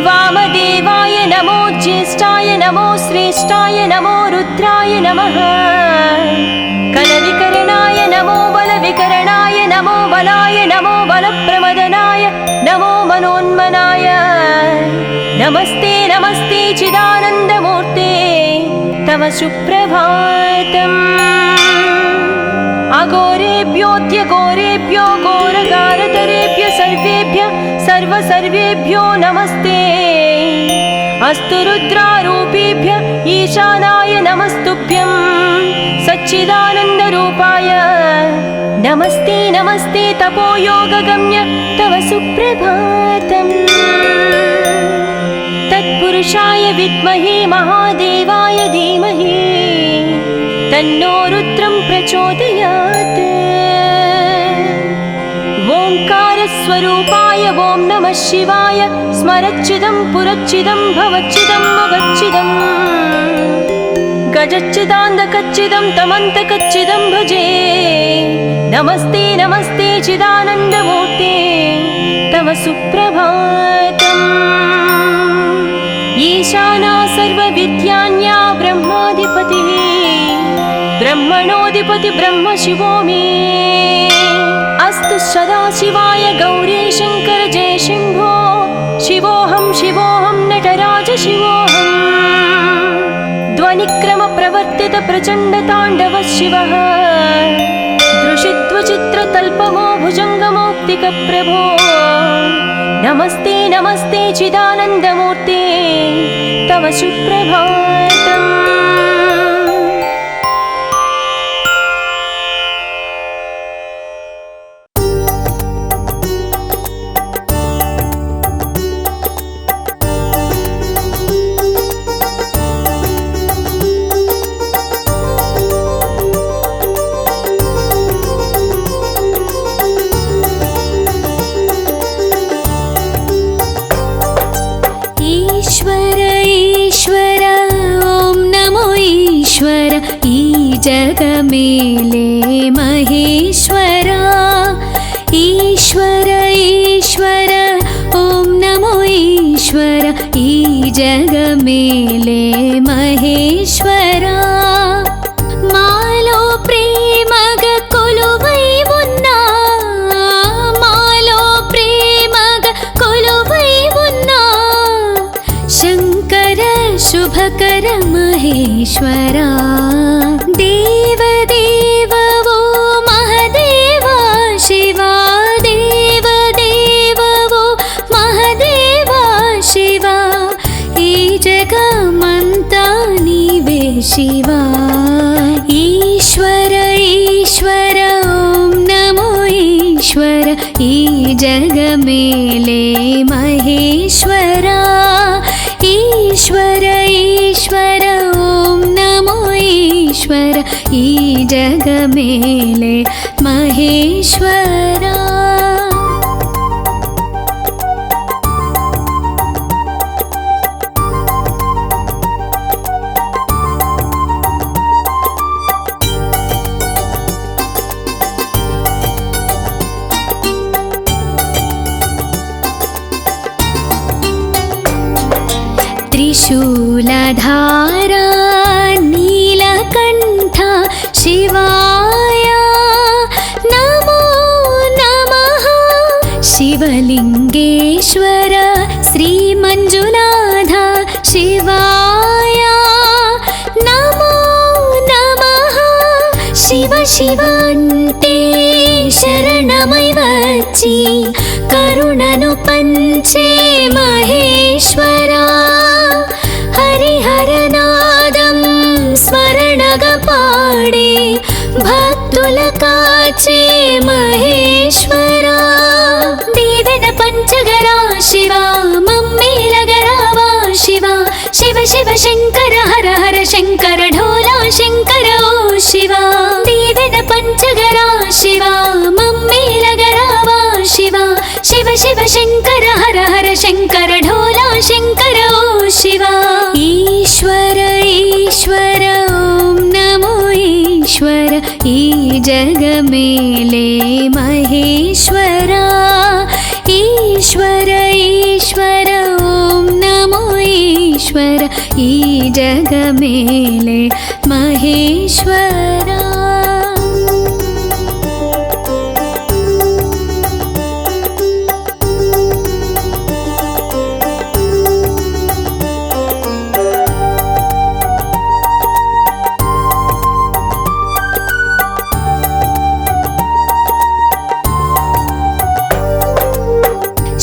वामदेवाय नमो ज्येष्ठाय नमो श्रेष्ठाय नमो रुद्राय नमः कलविकरणाय नमो बलविकरणाय नमो बलाय नमो बलप्रमदनाय नमो मनोन्मनाय नमस्ते नमस्ते चिदानन्दमूर्ते तव सुप्रभातम् अघोरेभ्योऽद्यघोरेभ्यो घोरगारतरेभ्य सर्वेभ्यो नमस्ते अस्तु रुद्रारूपेभ्य ईशानाय नमस्तुभ्यं सच्चिदानन्दरूपाय नमस्ते नमस्ते तपोयोगगम्य तव सुप्रभातम् तत्पुरुषाय विद्महे महादेवाय धीमहि तन्नो रुद्रं प्रचोदयात् ओंकारस्वरूपाय ॐ नमः शिवाय स्मरच्चिदं पुरच्चिदं भवच्चिदं मगच्चिदं गजच्चिदान्धकच्चिदं तमन्तकच्चिदं भजे नमस्ते नमस्ते चिदानन्दमूर्ते तव सुप्रभातम् ईशाना सर्वविद्यान्या ब्रह्माधिपतिः ब्रह्मणोऽधिपति ब्रह्म शिवो मे अस्तु सदाशिवाय गौरी शङ्कर जय शम्भो शिवोऽहं शिवोऽहं नटराज शिवोऽहं ध्वनिक्रमप्रवर्तित प्रचण्डताण्डव शिवः दृशित्वचित्रतल्पमो भुजङ्गमौक्तिकप्रभो नमस्ते नमस्ते चिदानन्दमूर्ते तव सुप्रभातम् जगमेले महेश्वरा ईश्वर ईश्वर ॐ नमो ईश्वर ई जगमेले महेश्वरा मालो प्रेमग कोलुवै उन्ना मालो प्रेमग कोलुवै उन्ना शङ्कर शुभकर महेश्वरा देव देव वो महदेवा शिवा देव देव वो महदेवा शिवा ई जगमंता नीवे शिवा ईश्वर ईश्वर ॐ नमो ईश्वर ई जगमेले महेश्वरा ईश्वर ईश्वर ॐ नमो ईश्वर ई जगमेले महेश्वरा शिवलिङ्गेश्वर श्रीमञ्जुनाथ शिवाय नमो नमः। शिव शिव అంటే శరణమై వచ్చి కరుణను పంచే మహేశ్వరా, హరిహరనాదం స్మరణగా పాడే భక్తుల కాచే మహేశ్వరా, దీవెన పంచగరా శివా మమ్మేలగరావా శివా, శివ శివ శంకర హర హర శంకర ఢోలా శంకర ఓ శివా, దీవెన పంచగరా శివా మమ్మేలగరావా శివా, శివ శివ శంకర హర హర శంకర ఢోలా శంకర ఓ శివా। ఈశ్వర ఈశ్వర ఓం నమో ఈశ్వర, ఈ జగమేలే మహేశ్వరా, ఈశ్వర ఈశ్వర ఓం నమో ఈశ్వర, ఈ జగమేలే మహేశ్వరా।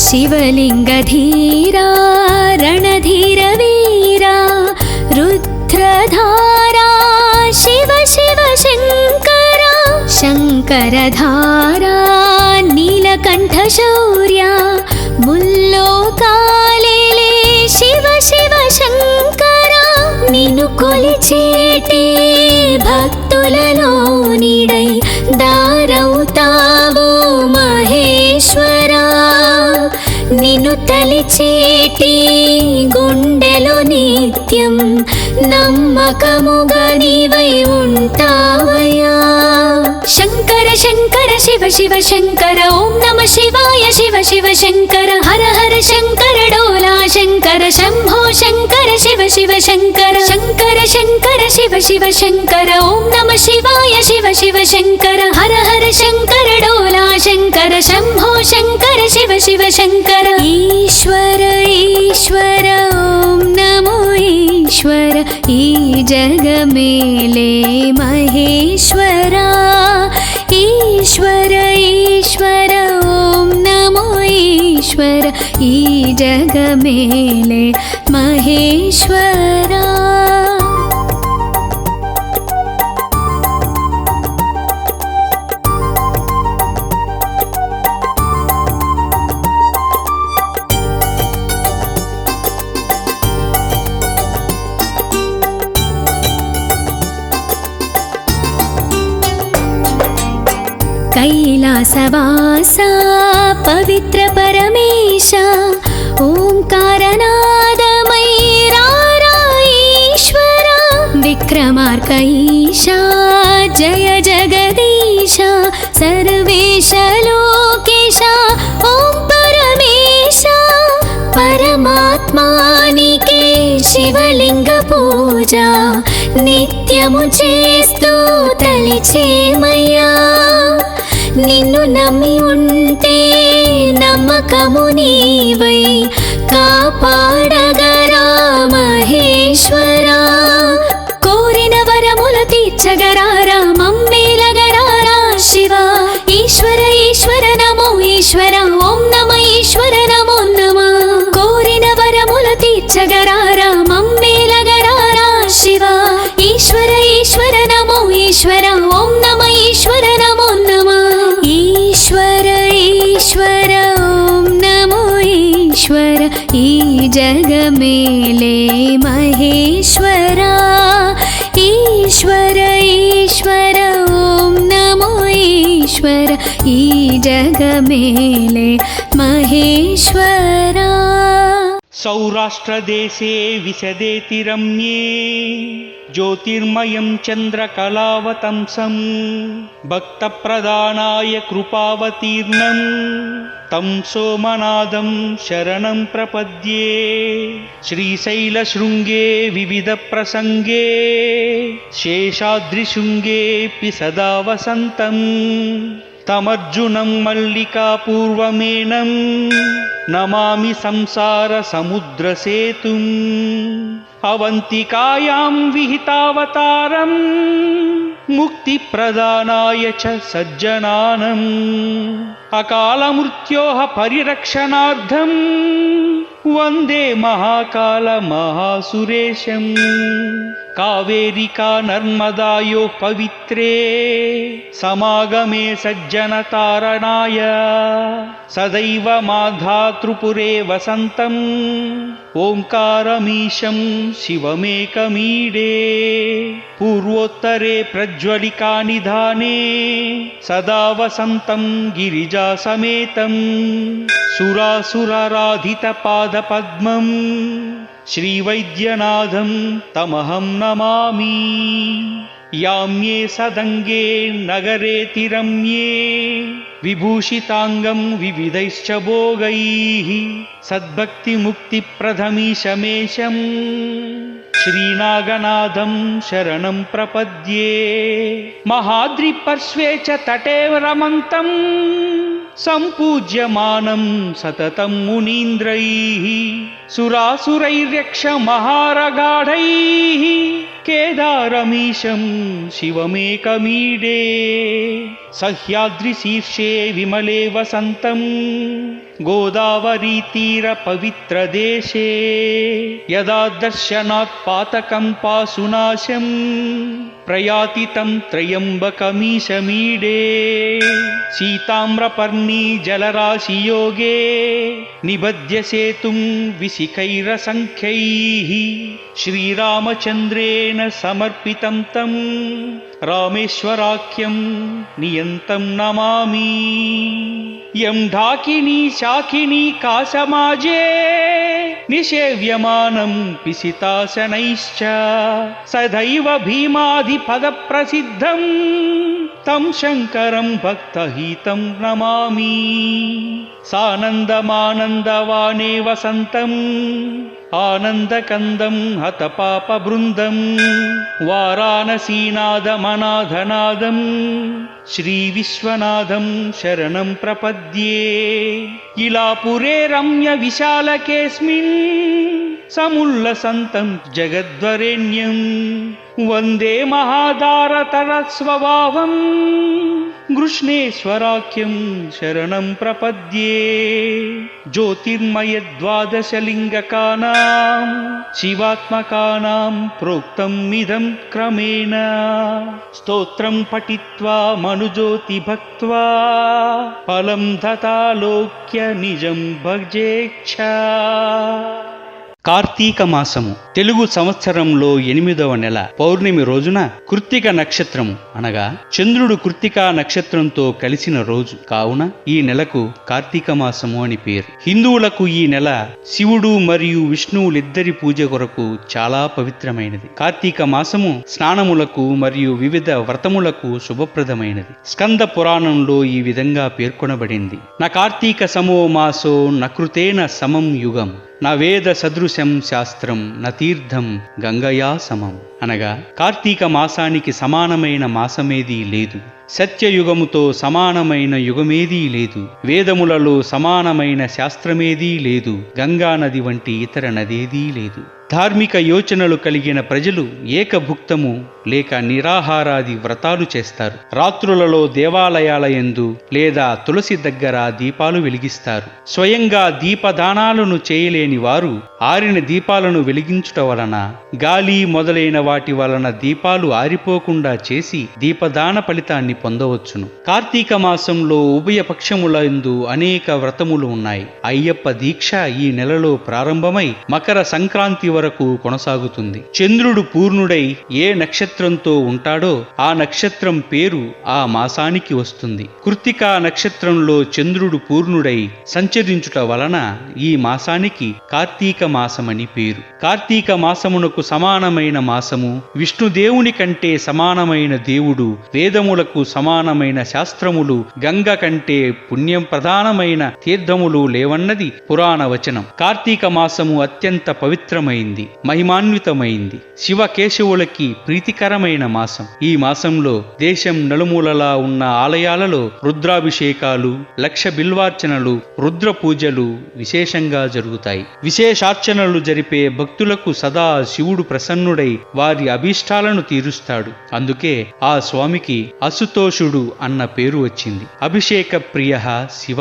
शिवलिङ्गधीरा रणधीर वीरा रुद्रधारा शिव शिव शङ्करा, शङ्करधारा नीलकण्ठ शौर्या मुल्लोकालेले शिव शिव शङ्करा, నిన్ను కొలిచేటి భక్తులలో నీడై దారవుతావు మహేశ్వరా, నిన్ను తలిచేటి గుండెలో నిత్యం నమ్మకముగా నీవై ఉంటావయ్యా। శంకర శంకర శివ శివ శంకర ఓం నమ శివాయ, శివ శివ శంకర హర హర శంకర డోలా శంకర శంభో శంకర శివ శివ శంకర, శంకర శంకర శివ శివ శంకర ఓం నమ శివాయ, శివ శివ శంకర హర హర శంకర డోలా శంకర శంభో శంకర శివ శివ శంకర। ఈశ్వర ఈశ్వర ఓం నమో ఈశ్వర, ఈ జగమేలే మహేశ్వరా, ఈశ్వర ఈశ్వర ఓం నమో ఈశ్వర, ఈ జగమేలే మహేశ్వరా। कैलासवासा पवित्र परमेश ओंकारनादमयीरारा ईश्वरा, विक्रमार्कईशा जय जगदीश सर्वेश लोकेश ओं परमेश, परमात्मानिके शिवलिंग पूजा నిత్యము చేస్తూ తలిచేమయ్యా, నిన్ను నమ్మి ఉంటే నమ్మకము నీవై కాపాడగరా మహేశ్వరా, కోరిన వరములు తీర్చగరారా మమ్మేలగరారా శివా, ఈశ్వర ఈశ్వర నమో ఈశ్వర ఓం నమ ఈశ్వర నమో నమ, కోరిన వరములు తీర్చగరారా మమ్మేలగరారా శివా, ఈశ్వర ఈశ్వర నమో ఈశ్వర ఓం నమ ఈశ్వర నమో నమ, ఈశ్వర ఈశ్వర ఓం నమో ఈశ్వర, ఈ జగమేలే మహేశ్వరా, ఈశ్వర ఈశ్వర ఓం నమో ఈశ్వర, ఈ జగమేలే మహేశ్వరా। సౌరాష్ట్రదేశే విశదేతి రమ్యే జ్యోతిర్మయం చంద్రకళావతంసం భక్తప్రదానాయ కృపావతీర్ణం తం సోమనాథం శరణం ప్రపద్యే। శ్రీశైలశృంగే వివిధ ప్రసంగే శేషాద్రిశృంగేऽपि సదా వసంతం తమర్జునం మల్లికా పూర్వమేనం నమామి సంసార సముద్ర సేతుం అవంతికాయాం విహితావతారం ముక్తి ప్రదానాయ చ సజ్జనానం అకాల మృత్యోః పరిరక్షణార్థం వందే మహాకాల మహాసురేశం కావేరికా నర్మదాయోః పవిత్రే సమాగమే సజ్జనతారణాయ సదైవ మాధాతృపురే వసంతం ఓంకారమీశం శివమేకమీడే పూర్వోత్తరే ప్రజ్వలికా నిధానే సదా వసంతం గిరిజా సమేతం సురాసురారాధిత పాదపద్మం శ్రీవైద్యనాథం తమహం నమామి యామ్యే సదంగే నగరేతి రమ్యే విభూషితాంగం వివిధైశ్చ భోగైః సద్భక్తి ముక్తి ప్రథమీశమేశం శ్రీనాగనాథం శరణం ప్రపద్యే మహాద్రిపర్శ్వే చ తటే రమంతం సంపూజ్యమానం సతతం మునీంద్రైః సురాసురైర్యక్ష మహారగాఢైః కేదారమీశం శివమేకమీడే సహ్యాద్రిశీర్షే విమలే వసంతం గోదావరీతీర పవిత్రదేశే యదా దర్శనాత్ పాతకం పాసునాశం ప్రయాతి తం త్రయంబకమీశమీడే సీతామ్రపర్ణీ జలరాశియోగే నిబధ్య సేతుం విశిఖైరసంఖ్యైః శ్రీరామచంద్రేణ సమర్పితం తం రామేశ్వరాఖ్యం నియంతం నమామి యం ఢాకినీ శాకినీ కాసమాజే నిషేవ్యమానం పిసితాసనైశ్చ సదైవ భీమాధిపద ప్రసిద్ధం తం శంకరం భక్తహితం నమామి సానందమానందవానే వసంతం ఆనందకందం హతపాప బృందం వారాణసీనాదమనాథనాదం శ్రీ విశ్వనాథం శరణం ప్రపద్యే ఇలాపురే రమ్య విశాలకేస్మిన్ సముల్లసంతం జగద్వరేణ్యం వందే మహాదారతర స్వభావం గృష్ణేశ్వరాఖ్యం శరణం ప్రపద్యే జ్యోతిర్మయ ద్వాదశలింగకానాం శివాత్మకానాం ప్రోక్తం ఇదం క్రమేణ స్తోత్రం పఠిత్వా మనుజ్యోతి భక్త్వా ఫలం తథాలోక్య నిజం భజేచ్ఛ. కార్తీక మాసము తెలుగు సంవత్సరంలో 8వ నెల పౌర్ణమి రోజున కృత్తిక నక్షత్రము అనగా చంద్రుడు కృత్తికా నక్షత్రంతో కలిసిన రోజు కావున ఈ నెలకు కార్తీక మాసము అని పేరు. హిందువులకు ఈ నెల శివుడు మరియు విష్ణువులిద్దరి పూజ కొరకు చాలా పవిత్రమైనది. కార్తీక మాసము స్నానములకు మరియు వివిధ వ్రతములకు శుభప్రదమైనది. స్కంద పురాణంలో ఈ విధంగా పేర్కొనబడింది: న కార్తీక సమో మాసో నకృతేన సమం యుగం నా వేద సదృశం శాస్త్రం నతీర్థం గంగయా సమం. అనగా కార్తీక మాసానికి సమానమైన మాసమేదీ లేదు, సత్యయుగముతో సమానమైన యుగమేదీ లేదు, వేదములలో సమానమైన శాస్త్రమేదీ లేదు, గంగా నది వంటి ఇతర నదేదీ లేదు. ధార్మిక యోచనలు కలిగిన ప్రజలు ఏకభుక్తము లేక నిరాహారాది వ్రతాలు చేస్తారు. రాత్రులలో దేవాలయాల యందు లేదా తులసి దగ్గర దీపాలు వెలిగిస్తారు. స్వయంగా దీపదానాలను చేయలేని వారు ఆరిన దీపాలను వెలిగించుట వలన, గాలి మొదలైన వాటి వలన దీపాలు ఆరిపోకుండా చేసి దీపదాన ఫలితాన్ని పొందవచ్చును. కార్తీక మాసంలో ఉభయ పక్షములందు అనేక వ్రతములు ఉన్నాయి. అయ్యప్ప దీక్ష ఈ నెలలో ప్రారంభమై మకర సంక్రాంతి వరకు కొనసాగుతుంది. చంద్రుడు పూర్ణుడై ఏ నక్షత్రంతో ఉంటాడో ఆ నక్షత్రం పేరు ఆ మాసానికి వస్తుంది. కృత్తికా నక్షత్రంలో చంద్రుడు పూర్ణుడై సంచరించుట వలన ఈ మాసానికి కార్తీక మాసమని పేరు. కార్తీక మాసమునకు సమానమైన మాసము మాసము విష్ణుదేవుని కంటే సమానమైన దేవుడు, వేదములకు సమానమైన శాస్త్రములు, గంగ కంటే పుణ్యం ప్రధానమైన తీర్థములు లేవన్నది పురాణ వచనం. కార్తీక మాసము అత్యంత పవిత్రమైంది, మహిమాన్వితమైంది, శివకేశవులకి ప్రీతికరమైన మాసం. ఈ మాసంలో దేశం నలుమూలలా ఉన్న ఆలయాలలో రుద్రాభిషేకాలు, లక్ష బిల్వార్చనలు, రుద్ర పూజలు విశేషంగా జరుగుతాయి. విశేషార్చనలు జరిపే భక్తులకు సదా శివుడు ప్రసన్నుడై వారి అభీష్టాలను తీరుస్తాడు. అందుకే ఆ స్వామికి అసుతోషుడు అన్న పేరు వచ్చింది. అభిషేక ప్రియ శివ.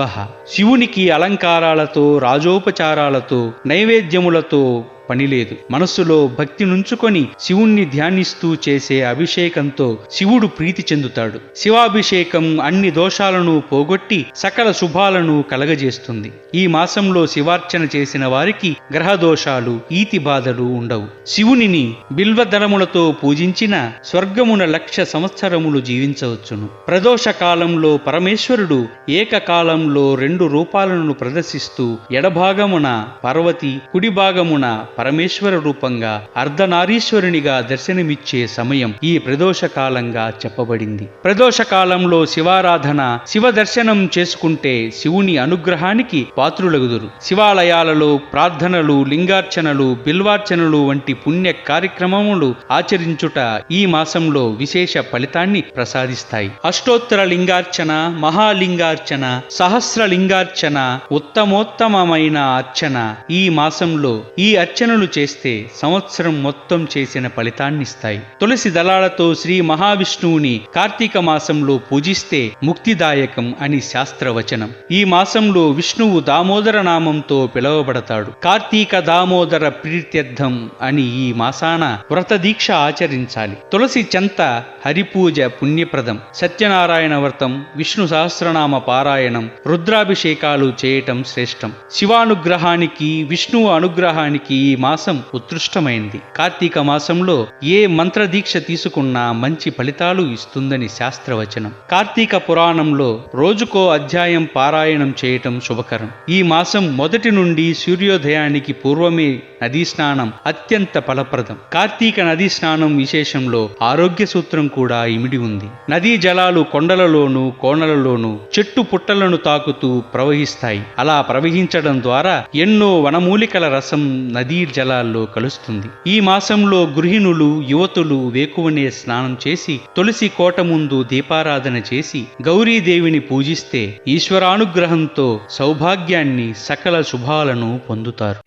శివునికి అలంకారాలతో, రాజోపచారాలతో, నైవేద్యములతో పనిలేదు. మనస్సులో భక్తి నుంచుకొని శివుణ్ణి ధ్యానిస్తూ చేసే అభిషేకంతో శివుడు ప్రీతి చెందుతాడు. శివాభిషేకం అన్ని దోషాలను పోగొట్టి సకల శుభాలను కలగజేస్తుంది. ఈ మాసంలో శివార్చన చేసిన వారికి గ్రహ దోషాలు, ఈతి బాధలు ఉండవు. శివునిని బిల్వదళములతో పూజించిన స్వర్గమున 1,00,000 సంవత్సరములు జీవించవచ్చును. ప్రదోష కాలంలో పరమేశ్వరుడు ఏకకాలంలో 2 రూపాలను ప్రదర్శిస్తూ ఎడభాగమున పార్వతి, కుడి భాగమున పరమేశ్వర రూపంగా అర్ధనారీశ్వరునిగా దర్శనమిచ్చే సమయం ఈ ప్రదోష కాలంగా చెప్పబడింది. ప్రదోష కాలంలో శివారాధన, శివ దర్శనం చేసుకుంటే శివుని అనుగ్రహానికి పాత్రులగుదురు. శివాలయాలలో ప్రార్థనలు, లింగార్చనలు, బిల్వార్చనలు వంటి పుణ్య కార్యక్రమములు ఆచరించుట ఈ మాసంలో విశేష ఫలితాన్ని ప్రసాదిస్తాయి. అష్టోత్తర లింగార్చన, మహాలింగార్చన, సహస్ర లింగార్చన, ఉత్తమోత్తమమైన అర్చన ఈ మాసంలో ఈ అర్చనలు చేస్తే సంవత్సరం మొత్తం చేసిన ఫలితాన్నిస్తాయి. తులసి దళాలతో శ్రీ మహావిష్ణువుని కార్తీక మాసంలో పూజిస్తే ముక్తిదాయకం అని శాస్త్రవచనం. ఈ మాసంలో విష్ణువు దామోదర నామంతో పిలువబడతాడు. కార్తీక దామోదర ప్రీత్యర్థం అని ఈ మాసాన వ్రత దీక్ష ఆచరించాలి. తులసి చెంత హరిపూజ పుణ్యప్రదం. సత్యనారాయణ వ్రతం, విష్ణు సహస్రనామ పారాయణం, రుద్రాభిషేకాలు చేయటం శ్రేష్టం. శివానుగ్రహానికి, విష్ణువు అనుగ్రహానికి ఈ మాసం ఉత్కృష్టమైంది. కార్తీక మాసంలో ఏ మంత్ర దీక్ష తీసుకున్నా మంచి ఫలితాలు ఇస్తుందని శాస్త్రవచనం. కార్తీక పురాణంలో రోజుకో అధ్యాయం పారాయణం చేయటం శుభకరం. ఈ మాసం మొదటి నుండి సూర్యోదయానికి పూర్వమే నదీ స్నానం అత్యంత ఫలప్రదం. కార్తీక నదీ స్నానం విశేషంలో ఆరోగ్య సూత్రం కూడా ఇమిడి ఉంది. నదీ జలాలు కొండలలోనూ, కోణలలోనూ, చెట్టు పుట్టలను తాకుతూ ప్రవహిస్తాయి. అలా ప్రవహించడం ద్వారా ఎన్నో వనమూలికల రసం నదీ జలాల్లో కలుస్తుంది. ఈ మాసంలో గృహిణులు, యువతులు వేకువనే స్నానం చేసి తులసి కోట ముందు దీపారాధన చేసి గౌరీదేవిని పూజిస్తే ఈశ్వరానుగ్రహంతో సౌభాగ్యాన్ని, సకల శుభాలను పొందుతారు.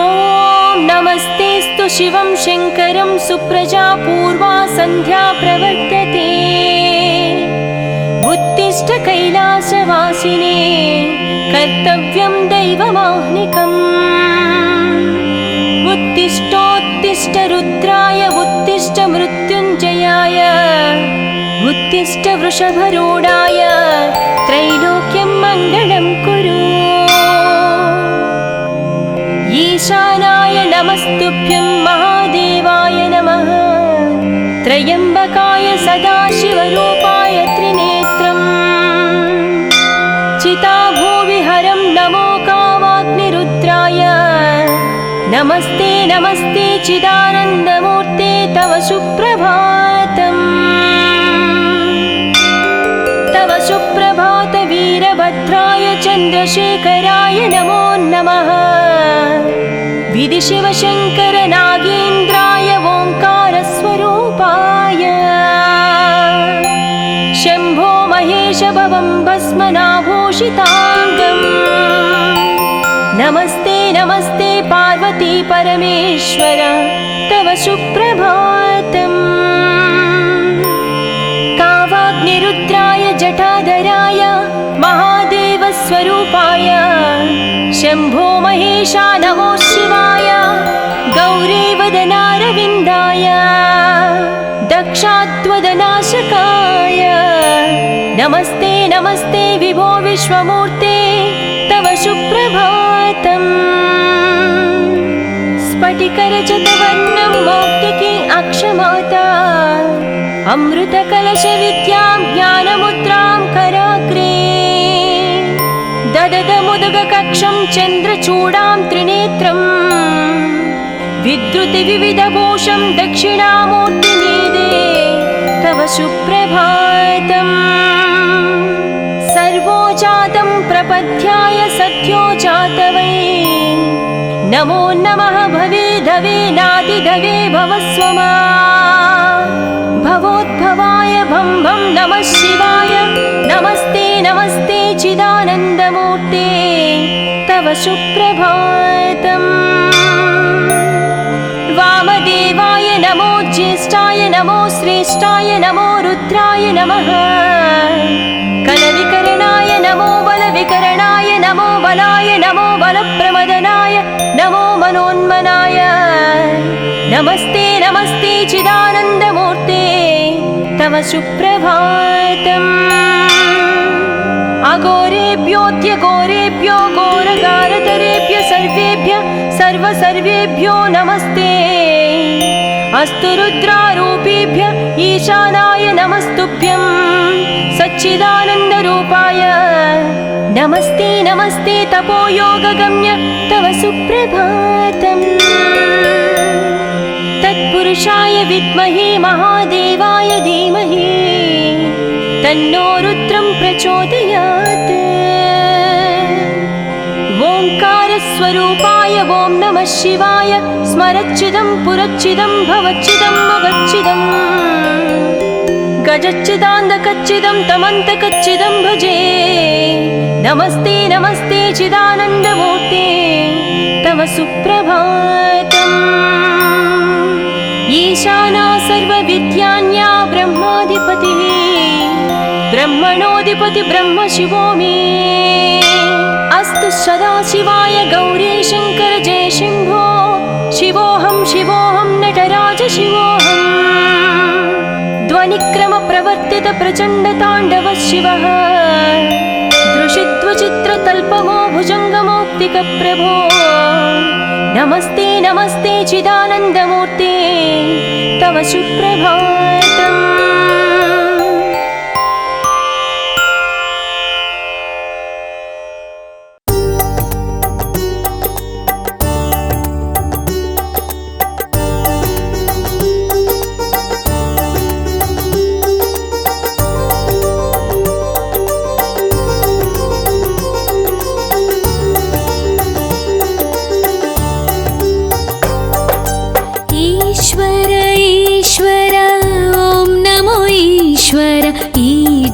ఓం నమస్తేస్తు శివం శంకరం సుప్రజా పూర్వా సంధ్యా ప్రవర్తతే ఉత్తిష్ట కైలాసవాసినే కర్తవ్యం దైవమాహ్నికం ఉత్తిష్టోత్తిష్ట రుద్రాయ ఉత్తిష్ట మృత్యుంజయాయ ఉత్తిష్ట వృషభరూఢాయ త్రైలోక్యం మంగళం కురు ఈశానాయ నమస్తుభ్యం మహాదేవాయ నమః త్రయంబకాయ సదాశివరూపాయ త్రినేత్రం చితాభూవిహరం నమో కామాగ్నిరుద్రాయ నమస్తే నమస్తే చిదానందమూర్తే తవ సుప్రభాతం తవ సుప్రభాత వీరభద్రాయ చంద్రశేఖరాయ నమో నమః విధి శివశంకర నాగేంద్రాయ ఓంకారస్వరూపాయ శంభో మహేశ భవం భస్మనాభూషితాంగం నమస్తే నమస్తే పార్వతీ పరమేశ్వర తవ సుప్రభాతం కావాగ్నిరుద్రాయ జటాధరాయ మహాదేవ స్వరూపాయ శంభో మహేశా నమో శివాయ గౌరీవదనారవిందాయ దక్షాత్వదనాశకాయ నమస్తే నమస్తే విభో విశ్వమూర్తే తవ సుప్రభాతం స్ఫటికరజతవర్ణం మౌక్తికి అక్షమాత అమృతకలశ విద్యాం జ్ఞానముద్రాం కరాగ్రే मददमुदगकक्षं चन्द्रचूडां त्रिनेत्रम् विद्रुति विविधभूषं दक्षिणामूर्तिमीदे तव सुप्रभातम् सर्वो जातं प्रपद्याय सत्यो जातवै नमो नमः भवे धवे नादिधवे भवस्वमा भवोद्भवाय भं भं नमः शिवाय नमस्ते नमस्ते चिदानन्दमूर्ते तव सुप्रभातम् वामदेवाय नमो ज्येष्ठाय नमो श्रेष्ठाय नमो रुद्राय नमः कलविकरणाय नमो बलविकरणाय नमो बलाय नमो बलप्रमदनाय नमो मनोन्मनाय नमस्ते नमस्ते चिदानन्दमूर्ते तव सुप्रभातम् अघोरेभ्योऽद्यघोरेभ्यो घोरगारतरेभ्य सर्वेभ्यो नमस्ते अस्तु रुद्रारूपेभ्य ईशानाय नमस्तुभ्यं सच्चिदानन्दरूपाय नमस्ते नमस्ते तपोयोगगम्य तव सुप्रभातम् तत्पुरुषाय विद्महे महादेवाय धीमहि तन्नो रुद्रं प्रचोदयात् ओंकारस्वरूपाय ॐ नमः शिवाय स्मरच्चिदं पुरच्चिदं भवच्चिदं मगच्चिदं गजच्चिदान्दकच्चिदं तमन्तकच्चिदं भजे नमस्ते नमस्ते चिदानन्दमूर्ते तव सुप्रभातम् ईशाना सर्वविद्यान्या ब्रह्माधिपतिः ब्रह्मणोऽधिपति ब्रह्म शिवो मे अस्तु सदाशिवाय गौरी शङ्कर जय शम्भो शिवोऽहं शिवोऽहं नटराज शिवोऽहम् ध्वनिक्रमप्रवर्तित प्रचण्डताण्डव शिवः दृशिद्वचित्रतल्पमो भुजङ्गमौक्तिकप्रभो नमस्ते नमस्ते चिदानन्दमूर्ते तव सुप्रभातम्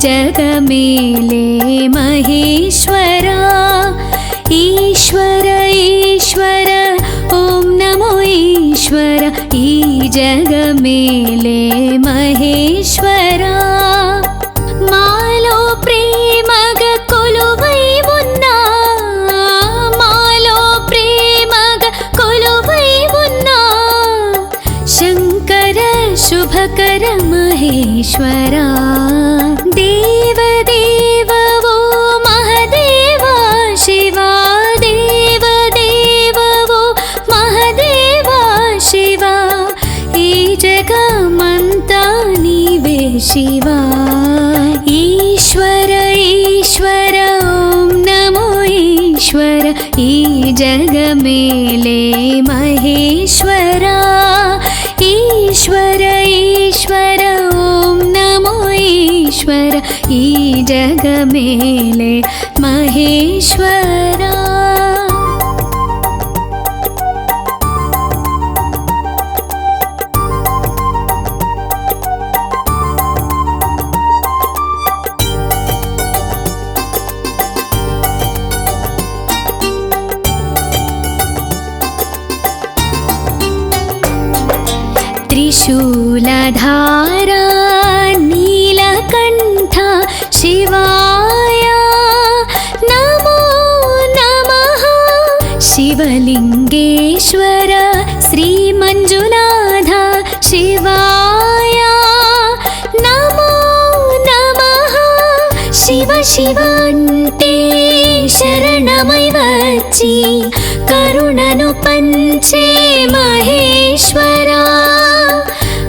जगमेले महेश्वरा ईश्वर ईश्वर ॐ नमो ईश्वर ई जगमेले महेश्वरा मालो प्रेमग कोलुवै उन्ना मालो प्रेमग कोलुवै उन्ना शङ्कर शुभकर महेश्वरा देव देव वो महदेवा शिवा देव देव वो महदेवा शिवा ई जगमंता नीवे शिवा ईश्वर ईश्वर ॐ नमो ईश्वर ई जगमेले महेश्वरा ईश्वर ईश्वर ॐ नमो ईश्वर ई जगमेले महेश्वरा त्रिशूलधारा नीलकण्ठ शिवाय नमो नमः शिवलिङ्गेश्वर श्रीमञ्जुनाथ शिवाय नमो नमः शिव शिव अन्ते शरणमै వచ్చి కరుణను పంచే మహేశ్వరా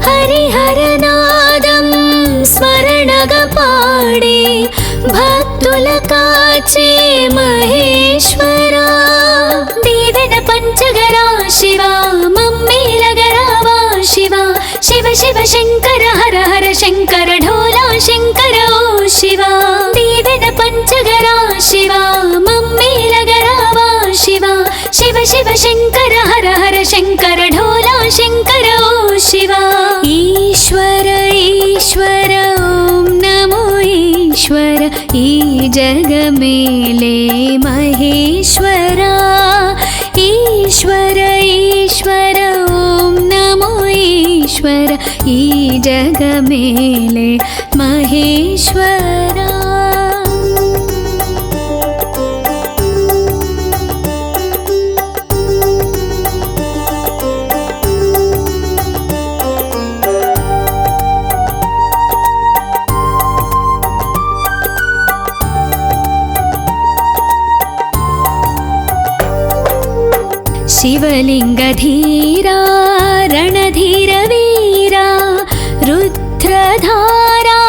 హరిహరనాదం స్మరణగా పాడే భక్తుల కాచే మహేశ్వరా దీవెన పంచగరా శివా మమ్మేలగరావా శివా శివ శివ శంకర హర హర శంకర ఢోలా శంకర ఓ శివా దీవెన పంచగరా శివా మమ్మేలగరావా శివా శివ శివ శంకర హర హర శంకర ఢోలా శంకర ఓ శివా ఈశ్వర ఈశ్వర ఓం నమో ఈశ్వర ఈ జగమేలే మహేశ్వరా ఈశ్వర ఈశ్వర ఓం నమో ఈశ్వర ఈ జగమేలే మహేశ్వరా शिवलिंगधीरा रणधीर वीरा रुद्रधारा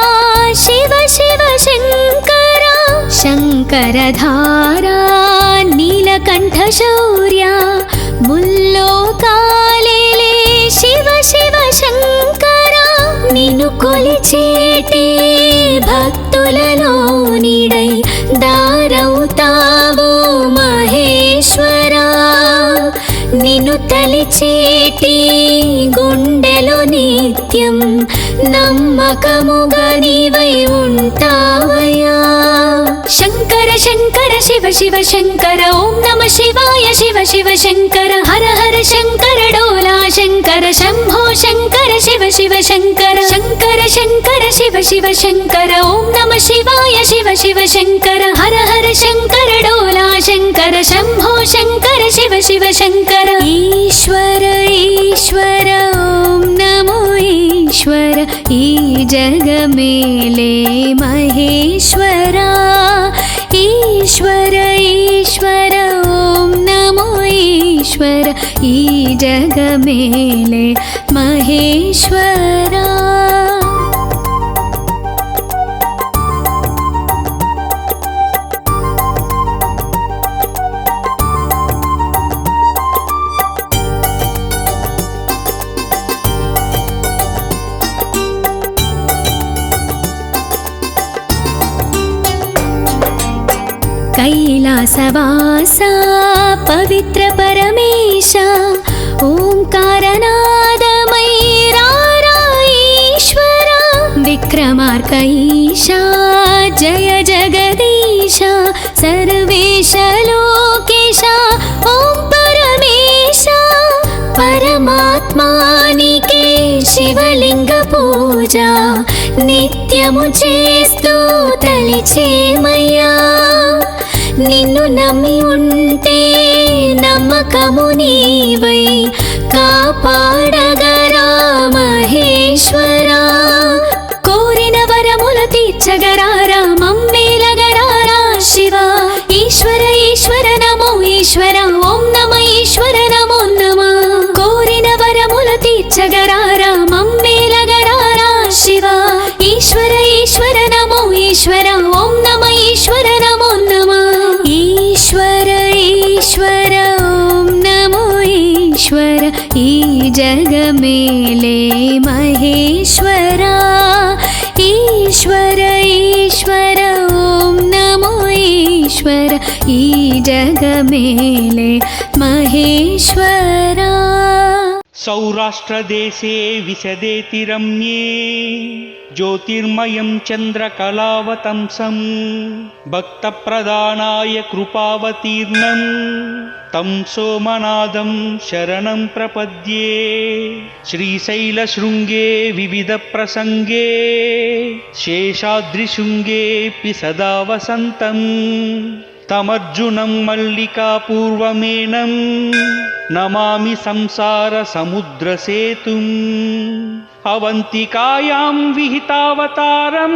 शिव शिव शंकरा शंकरधारा नीलकंठ शौर्या मुल्लोकालेले शिव शिव शंकरा निन्नु कोलिचेटे भक्तुలలో నీడై దారవుతావో మహేశ్వరా నిన్ను తలిచేటి గుండెలో నిత్యం నమ్మకముగా నీవై ఉంటావయ్యా శంకర శంకర శివ శివ శంకర ఓం నమ శివాయ శివ శివ శంకర హర హర శంకర డోలా శంకర శంభో శంకర శివ శివ శంకర శంకర శంకర శివ శివ శంకర ఓం నమ శివాయ శివ శివ శంకర హర హర శంకర డోలా శంకర శంభో శంకర శివ శివ శంకర ఈశ్వర ఈశ్వర ఓం నమో ఈశ్వర ఈ జగమేలే మహేశ్వరా ఈశ్వర ఈశ్వర ఓం నమో ఈశ్వర ఈ జగమేలే మహేశ్వరా कैलासवासा पवित्र परमेश ओंकारनादमयीरा ईश्वरा विक्रमार्क ईशा जय जगदीश सर्वेश लोकेश ओं परमेश परमात्मानिके शिवलिंग पूजा నిత్యము చేస్తూ తలిచేమయ్యా నిన్ను నమ్మి ఉంటే నమ్మకము నీవై కాపాడగరా మహేశ్వరా కోరిన వరములు తీర్చగరారా మమ్మేలగరారా శివా ఈశ్వర ఈశ్వర నమో ఈశ్వర ఓం నమ ఈశ్వర నమో నమ కోరిన వరములు తీర్చగరారా మమ్మేలగరారా శివా ఈశ్వర ఈశ్వర నమో ఈశ్వర ఓం నమ ఈశ్వర నమో నమ ఈశ్వర ఈశ్వర ఓం నమో ఈశ్వర ఈ జగమేలే మహేశ్వరా ఈశ్వర ఈశ్వర ఓం నమో ఈశ్వర ఈ జగమేలే మహేశ్వరా సౌరాష్ట్రదేశే విశదేతి రమ్యే జ్యోతిర్మయం చంద్రకళావతంసం భక్తప్రదానాయ కృపావతీర్ణం తం సోమనాథం శరణం ప్రపద్యే శ్రీశైలశృంగే వివిధ ప్రసంగే శేషాద్రిశృంగేపి సదా వసంతం తమర్జునం మల్లికాపూర్వమేనం నమామి సంసార సముద్ర సేతుం అవంతికాయాం విహితావతారం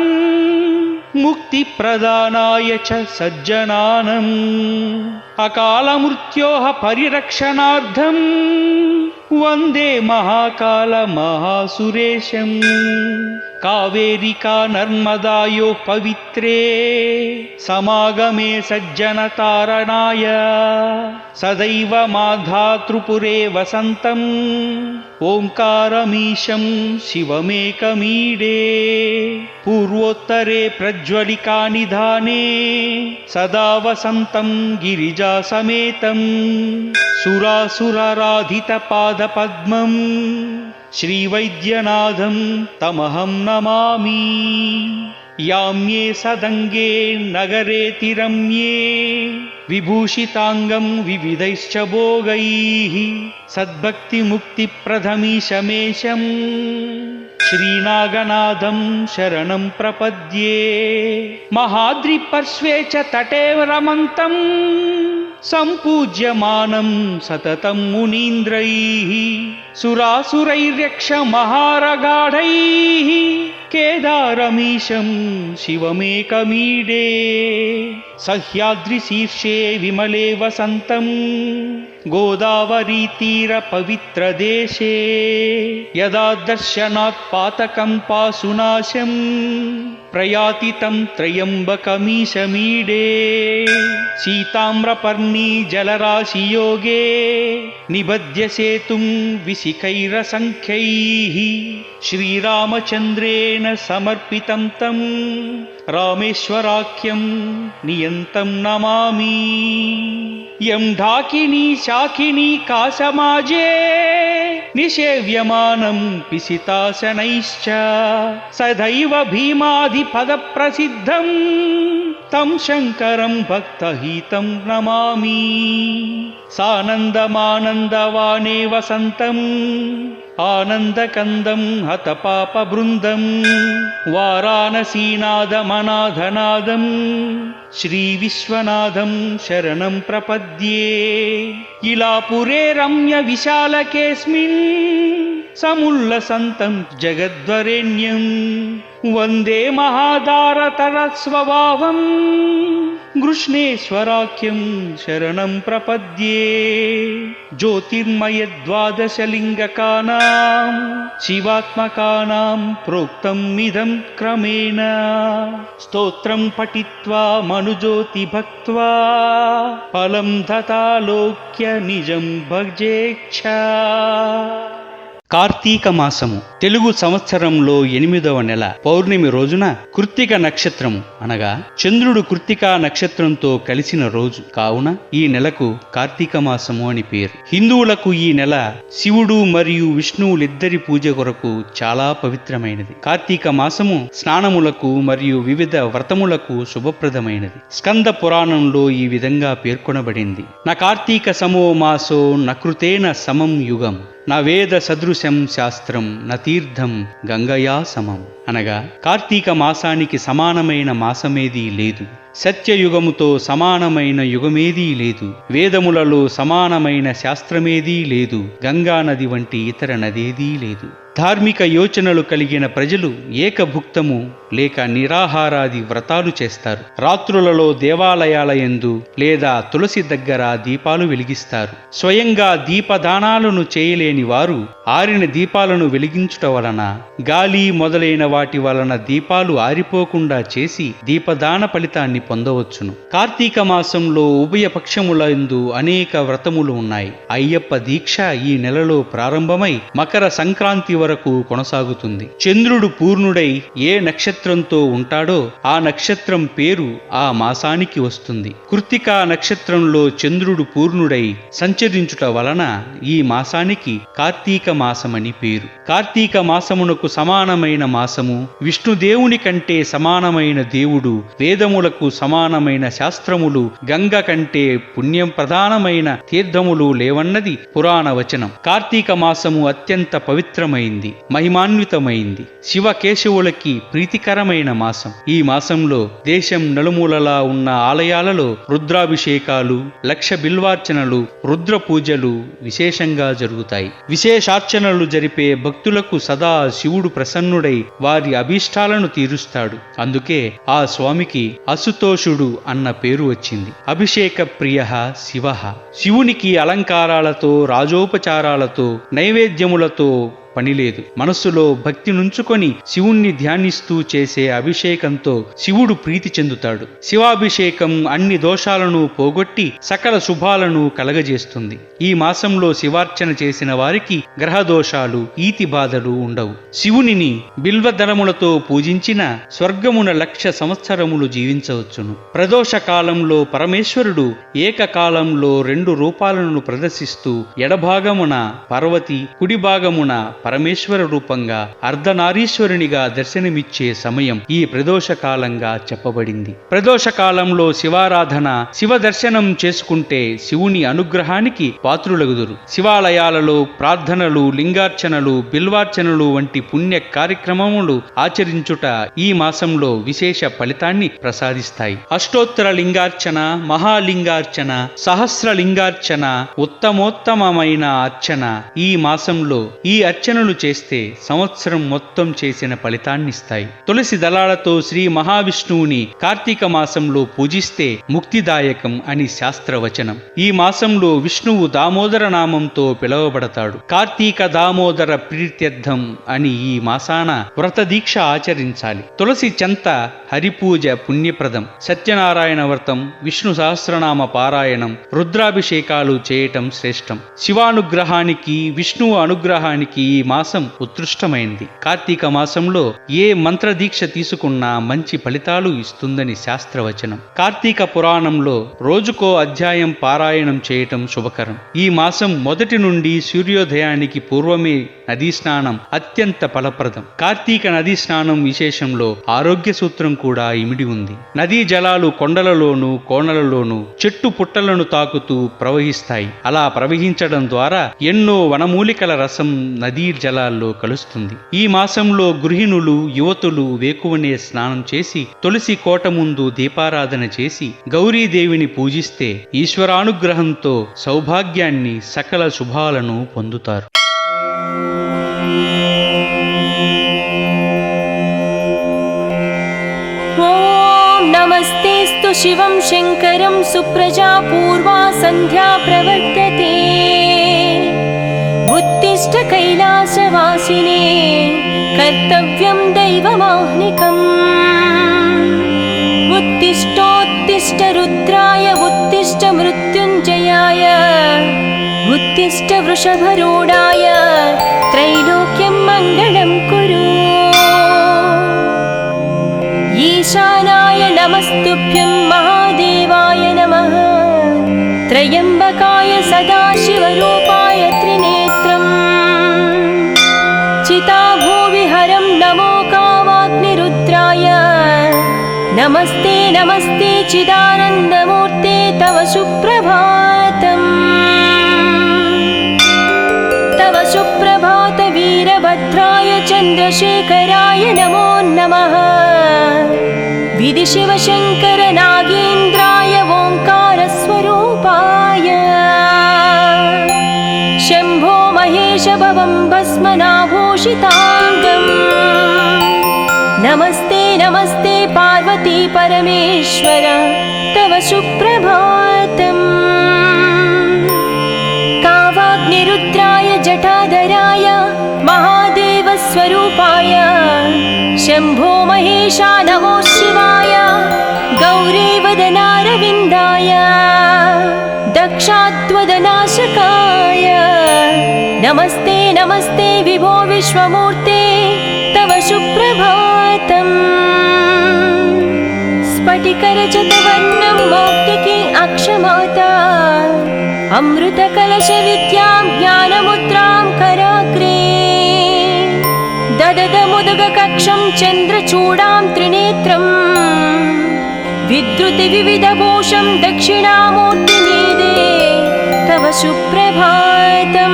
ముక్తి ప్రదానాయ చ సజ్జనానం అకాల మృత్యోః పరిరక్షణార్థం వందే మహాకాల మహాసురేశం కావేరికా నర్మదాయో పవిత్రే సమాగమే సజ్జనతారణాయ సదైవ మాధాతృపురే వసంతం ఓంకారమీశం శివమేకమీడే పూర్వోత్తరే ప్రజ్వలికా నిధానే సదా వసంతం గిరిజా సమేతం సురాసురారాధిత పాదపద్మం శ్రీవైద్యనాథం తమహం నమామి యామ్యే సదంగే నగరేతి రమ్యే విభూషితాంగం వివిధైశ్చ భోగైః సద్భక్తిముక్తిప్రదమీశమేశం శ్రీనాగనాథం శరణం ప్రపద్యే మహాద్రిపర్శ్వే చ తటే రమంతం సంపూజ్యమానం సతతం మునీంద్రైః సురాసురైర్యక్ష మహారగాఢైః కేదారమీశం శివమేకమీడే సహ్యాద్రిశీర్షే విమలే వసంతం గోదావరీతీర పవిత్రదేశే యదా దర్శనాత్ పాతకం పాసునాశం ప్రయాతి తం త్రయంబకమీశమీడే సీతామ్రపర్ణీ జలరాశియోగే నిబధ్య సేతుం విశిఖైరసంఖ్యైః శ్రీరామచంద్రేణ సమర్పితం తం రామేశ్వరాఖ్యం నియంతం నమామి యం ఢాకినీ శాకినీ కాసమాజే నిషేవ్యమానం పిసితాసనైశ్చ సదైవ భీమాధిపద ప్రసిద్ధం తం శంకరం భక్తహితం నమామి సానందమానందవానే వసంతం ఆనందకందం హతపాప బృందం వారాణసీనాదమనాథనాదం శ్రీ విశ్వనాథం శరణం ప్రపద్యే ఇలాపురే రమ్య విశాలకేస్మిన్ సముల్లసంతం జగద్వరేణ్యం వందే మహాదారతర స్వభావం గృష్ణేశ్వరాఖ్యం శరణం ప్రపద్యే జ్యోతిర్మయ ద్వాదశలింగకానాం శివాత్మకానాం ప్రోక్తం ఇదం క్రమేణ స్తోత్రం పఠిత్వా మనుజ్యోతి భక్త్వా ఫలం తథాలోక్య నిజం భజేచ్ఛ. కార్తీక మాసము తెలుగు సంవత్సరంలో 8వ నెల పౌర్ణమి రోజున కృత్తిక నక్షత్రము అనగా చంద్రుడు కృత్తికా నక్షత్రంతో కలిసిన రోజు కావున ఈ నెలకు కార్తీక మాసము అని పేరు. హిందువులకు ఈ నెల శివుడు మరియు విష్ణువులిద్దరి పూజ కొరకు చాలా పవిత్రమైనది. కార్తీక మాసము స్నానములకు మరియు వివిధ వ్రతములకు శుభప్రదమైనది. స్కంద పురాణంలో ఈ విధంగా పేర్కొనబడింది. న కార్తీక సమో మాసో నకృతేన సమం యుగం నా వేద సదృశం శాస్త్రం నతీర్థం గంగయా సమం అనగా కార్తీక మాసానికి సమానమైన మాసమేదీ లేదు, సత్యయుగముతో సమానమైన యుగమేదీ లేదు, వేదములలో సమానమైన శాస్త్రమేదీ లేదు, గంగా నది వంటి ఇతర నదేదీ లేదు. ధార్మిక యోచనలు కలిగిన ప్రజలు ఏకభుక్తము లేక నిరాహారాది వ్రతాలు చేస్తారు. రాత్రులలో దేవాలయాల యందు లేదా తులసి దగ్గర దీపాలు వెలిగిస్తారు. స్వయంగా దీపదానాలను చేయలేని వారు ఆరిన దీపాలను వెలిగించుట వలన, గాలి మొదలైన వాటి వలన దీపాలు ఆరిపోకుండా చేసి దీపదాన ఫలితాన్ని పొందవచ్చును. కార్తీక మాసంలో ఉభయ పక్షములందు అనేక వ్రతములు ఉన్నాయి. అయ్యప్ప దీక్ష ఈ నెలలో ప్రారంభమై మకర సంక్రాంతి వరకు కొనసాగుతుంది. చంద్రుడు పూర్ణుడై ఏ నక్షత్రంతో ఉంటాడో ఆ నక్షత్రం పేరు ఆ మాసానికి వస్తుంది. కృత్తికా నక్షత్రంలో చంద్రుడు పూర్ణుడై సంచరించుట వలన ఈ మాసానికి కార్తీక మాసమని పేరు. కార్తీక మాసమునకు సమానమైన మాసము, విష్ణుదేవుని కంటే సమానమైన దేవుడు, వేదములకు సమానమైన శాస్త్రములు, గంగ కంటే పుణ్యం ప్రధానమైన తీర్థములు లేవన్నది పురాణ వచనం. కార్తీక మాసము అత్యంత పవిత్రమైంది, మహిమాన్వితమైంది, శివకేశవులకి ప్రీతికరమైన మాసం. ఈ మాసంలో దేశం నలుమూలలా ఉన్న ఆలయాలలో రుద్రాభిషేకాలు, లక్ష బిల్వార్చనలు, రుద్ర పూజలు విశేషంగా జరుగుతాయి. విశేషార్చనలు జరిపే భక్తులకు సదా శివుడు ప్రసన్నుడై వారి అభీష్టాలను తీరుస్తాడు. అందుకే ఆ స్వామికి అసుతోషుడు అన్న పేరు వచ్చింది. అభిషేక ప్రియ శివ. శివునికి అలంకారాలతో, రాజోపచారాలతో, నైవేద్యములతో పనిలేదు. మనస్సులో భక్తి నుంచుకొని శివుణ్ణి ధ్యానిస్తూ చేసే అభిషేకంతో శివుడు ప్రీతి చెందుతాడు. శివాభిషేకం అన్ని దోషాలను పోగొట్టి సకల శుభాలను కలగజేస్తుంది. ఈ మాసంలో శివార్చన చేసిన వారికి గ్రహదోషాలు, ఈతి బాధలు ఉండవు. శివునిని బిల్వదళములతో పూజించిన స్వర్గమున 1,00,000 సంవత్సరములు జీవించవచ్చును. ప్రదోష కాలంలో పరమేశ్వరుడు ఏకకాలంలో 2 రూపాలను ప్రదర్శిస్తూ ఎడభాగమున పార్వతి, కుడి భాగమున పరమేశ్వర రూపంగా అర్ధనారీశ్వరునిగా దర్శనమిచ్చే సమయం ఈ ప్రదోష కాలంగా చెప్పబడింది. ప్రదోష కాలంలో శివారాధన, శివ దర్శనం చేసుకుంటే శివుని అనుగ్రహానికి పాత్రులగుదురు. శివాలయాలలో ప్రార్థనలు, లింగార్చనలు, బిల్వార్చనలు వంటి పుణ్య కార్యక్రమములు ఆచరించుట ఈ మాసంలో విశేష ఫలితాన్ని ప్రసాదిస్తాయి. అష్టోత్తర లింగార్చన, మహాలింగార్చన, సహస్రలింగార్చన, ఉత్తమోత్తమమైన అర్చన ఈ మాసంలో ఈ అర్చనలు చేస్తే సంవత్సరం మొత్తం చేసిన ఫలితాన్నిస్తాయి. తులసి దళాలతో శ్రీ మహావిష్ణువుని కార్తీక మాసంలో పూజిస్తే ముక్తిదాయకం అని శాస్త్రవచనం. ఈ మాసంలో విష్ణువు దామోదర నామంతో పిలువబడతాడు. కార్తీక దామోదర ప్రీత్యర్థం అని ఈ మాసాన వ్రత దీక్ష ఆచరించాలి. తులసి చెంత హరిపూజ పుణ్యప్రదం. సత్యనారాయణ వ్రతం, విష్ణు సహస్రనామ పారాయణం, రుద్రాభిషేకాలు చేయటం శ్రేష్టం. శివానుగ్రహానికి, విష్ణువు అనుగ్రహానికి ఈ మాసం ఉత్కృష్టమైంది. కార్తీక మాసంలో ఏ మంత్ర దీక్ష తీసుకున్నా మంచి ఫలితాలు ఇస్తుందని శాస్త్రవచనం. కార్తీక పురాణంలో రోజుకో అధ్యాయం పారాయణం చేయటం శుభకరం. ఈ మాసం మొదటి నుండి సూర్యోదయానికి పూర్వమే నదీ స్నానం అత్యంత ఫలప్రదం. కార్తీక నదీ స్నానం విశేషంలో ఆరోగ్య సూత్రం కూడా ఇమిడి ఉంది. నదీ జలాలు కొండలలోనూ కోణలలోనూ చెట్టు పుట్టలను తాకుతూ ప్రవహిస్తాయి. అలా ప్రవహించడం ద్వారా ఎన్నో వనమూలికల రసం నదీ జలాల్లో కలుస్తుంది. ఈ మాసంలో గృహిణులు, యువతులు వేకువనే స్నానం చేసి తులసి కోట ముందు దీపారాధన చేసి గౌరీదేవిని పూజిస్తే ఈశ్వరానుగ్రహంతో సౌభాగ్యాన్ని, సకల శుభాలను పొందుతారు. ఓం నమస్తేస్తు శివం శంకరం సుప్రజా పూర్వా సంధ్యా ప్రవర్తతే ఉత్తిష్ట కైలాసవాసినే కర్తవ్యం దైవమాహ్నికం ఉత్తిష్టోత్తిష్ట రుద్రాయ ఉత్తిష్ట మృత్యుంజయాయ ఉత్తిష్ట వృషభరూఢాయ త్రైలోక్యం మంగళం కురు ఈశానాయ నమస్తుభ్యం మహాదేవాయ నమః త్రయంబకాయ సదాశివరూపాయ త్రినేత్రం చితాభూవిహరం నమో కావాగ్నిరుద్రాయ నమస్తే నమస్తే చిదానందమూర్తే తవ సుప్రభాతం తవ సుప్రభాత వీరభద్రాయ చంద్రశేఖరాయ నమో నమః విధి శివశంకర నాగేంద్రాయ ఓంకార స్వరూపాయ శంభో మహేశ భవం భస్మనాభూషితాంగం నమస్తే నమస్తే పార్వతీ పరమేశ్వర తవ సుప్రభాతం కావాగ్నిరుద్రాయ జటాధరాయ మహాదేవ స్వరూపాయ శంభో మహేశా నమో శివాయ గౌరీవదనారవిందాయ దక్షాత్వదనాశకాయ నమస్తే నమస్తే విభో విశ్వమూర్తే తవ సుప్రభాతం స్ఫటికరజతవర్ణం మౌక్తికి అక్షమాత అమృతకలశ విద్యాం జ్ఞానముద్రాం కరాగ్రే దదదముదగ కక్షం చంద్రచూడాం త్రినేత్రం విద్రుతి వివిధభూషం దక్షిణామూర్తిమీదే తవ సుప్రభాతం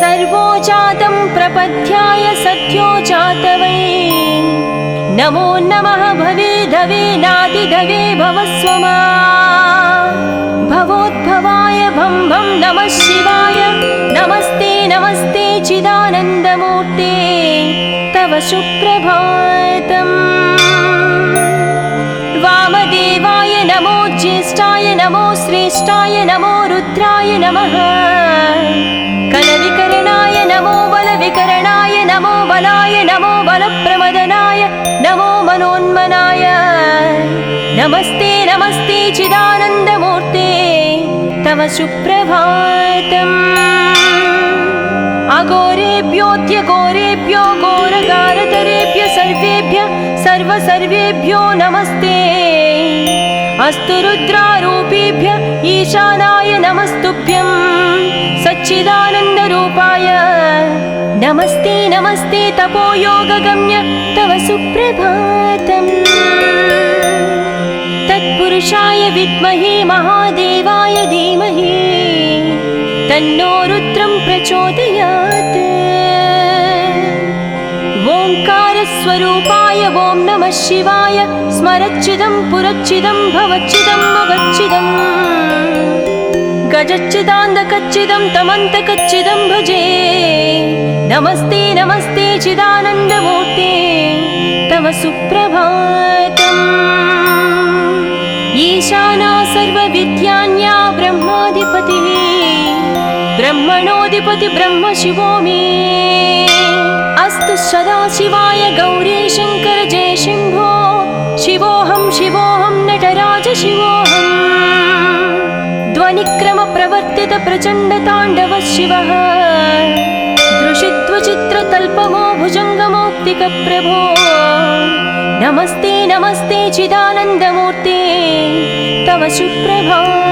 సర్వోజాతం ప్రపద్యాయ సత్యోజాతవై నమో నమః భవే ధవే నాదిధవే భవస్వమా భవోద్భవాయ భం భం నమః శివాయ నమస్తే నమస్తే చిదానందమూర్తే తవ సుప్రభాతం వామదేవాయ నమో జ్యేష్ఠాయ నమో శ్రేష్ఠాయ నమో రుద్రాయ నమః కలవికరణాయ నమః नमो बलविकरणाय नमो बलाय नमो बलप्रमदनाय नमो मनोन्मनाय नमस्ते नमस्ते चिदानन्दमूर्ते तव सुप्रभातम् अघोरेभ्योऽत्यघोरेभ्यो घोरगारतरेभ्य सर्वेभ्यो नमस्ते अस्तु रुद्रारूपेभ्य ईशानाय नमस्तुभ्यं सच्चिदानन्दरूपाय नमस्ते नमस्ते तपोयोगगम्य तव सुप्रभातम् तत्पुरुषाय विद्महे महादेवाय धीमहि तन्नो रुद्रं प्रचोदयात् ओंकारस्वरूपाय ॐ नमः शिवाय स्मरच्चिदं पुरच्चिदं भवच्चिदं मगच्चिदं गजच्चिदान्दकच्चिदं तमन्तकच्चिदं भजे नमस्ते नमस्ते चिदानन्दमूर्ते तव सुप्रभातम् ईशाना सर्वविद्यान्या ब्रह्माधिपतिः ब्रह्मणोऽधिपति ब्रह्म शिवो मे अस्तु सदाशिवाय गौरी शङ्कर जय शम्भो शिवोऽहं शिवोऽहं नटराज शिवोऽहम् ध्वनिक्रमप्रवर्तित प्रचण्डताण्डव शिवः दृशित्वचित्रतल्पमो भुजङ्गमौक्तिकप्रभो नमस्ते नमस्ते चिदानन्दमूर्ते तव सुप्रभातम्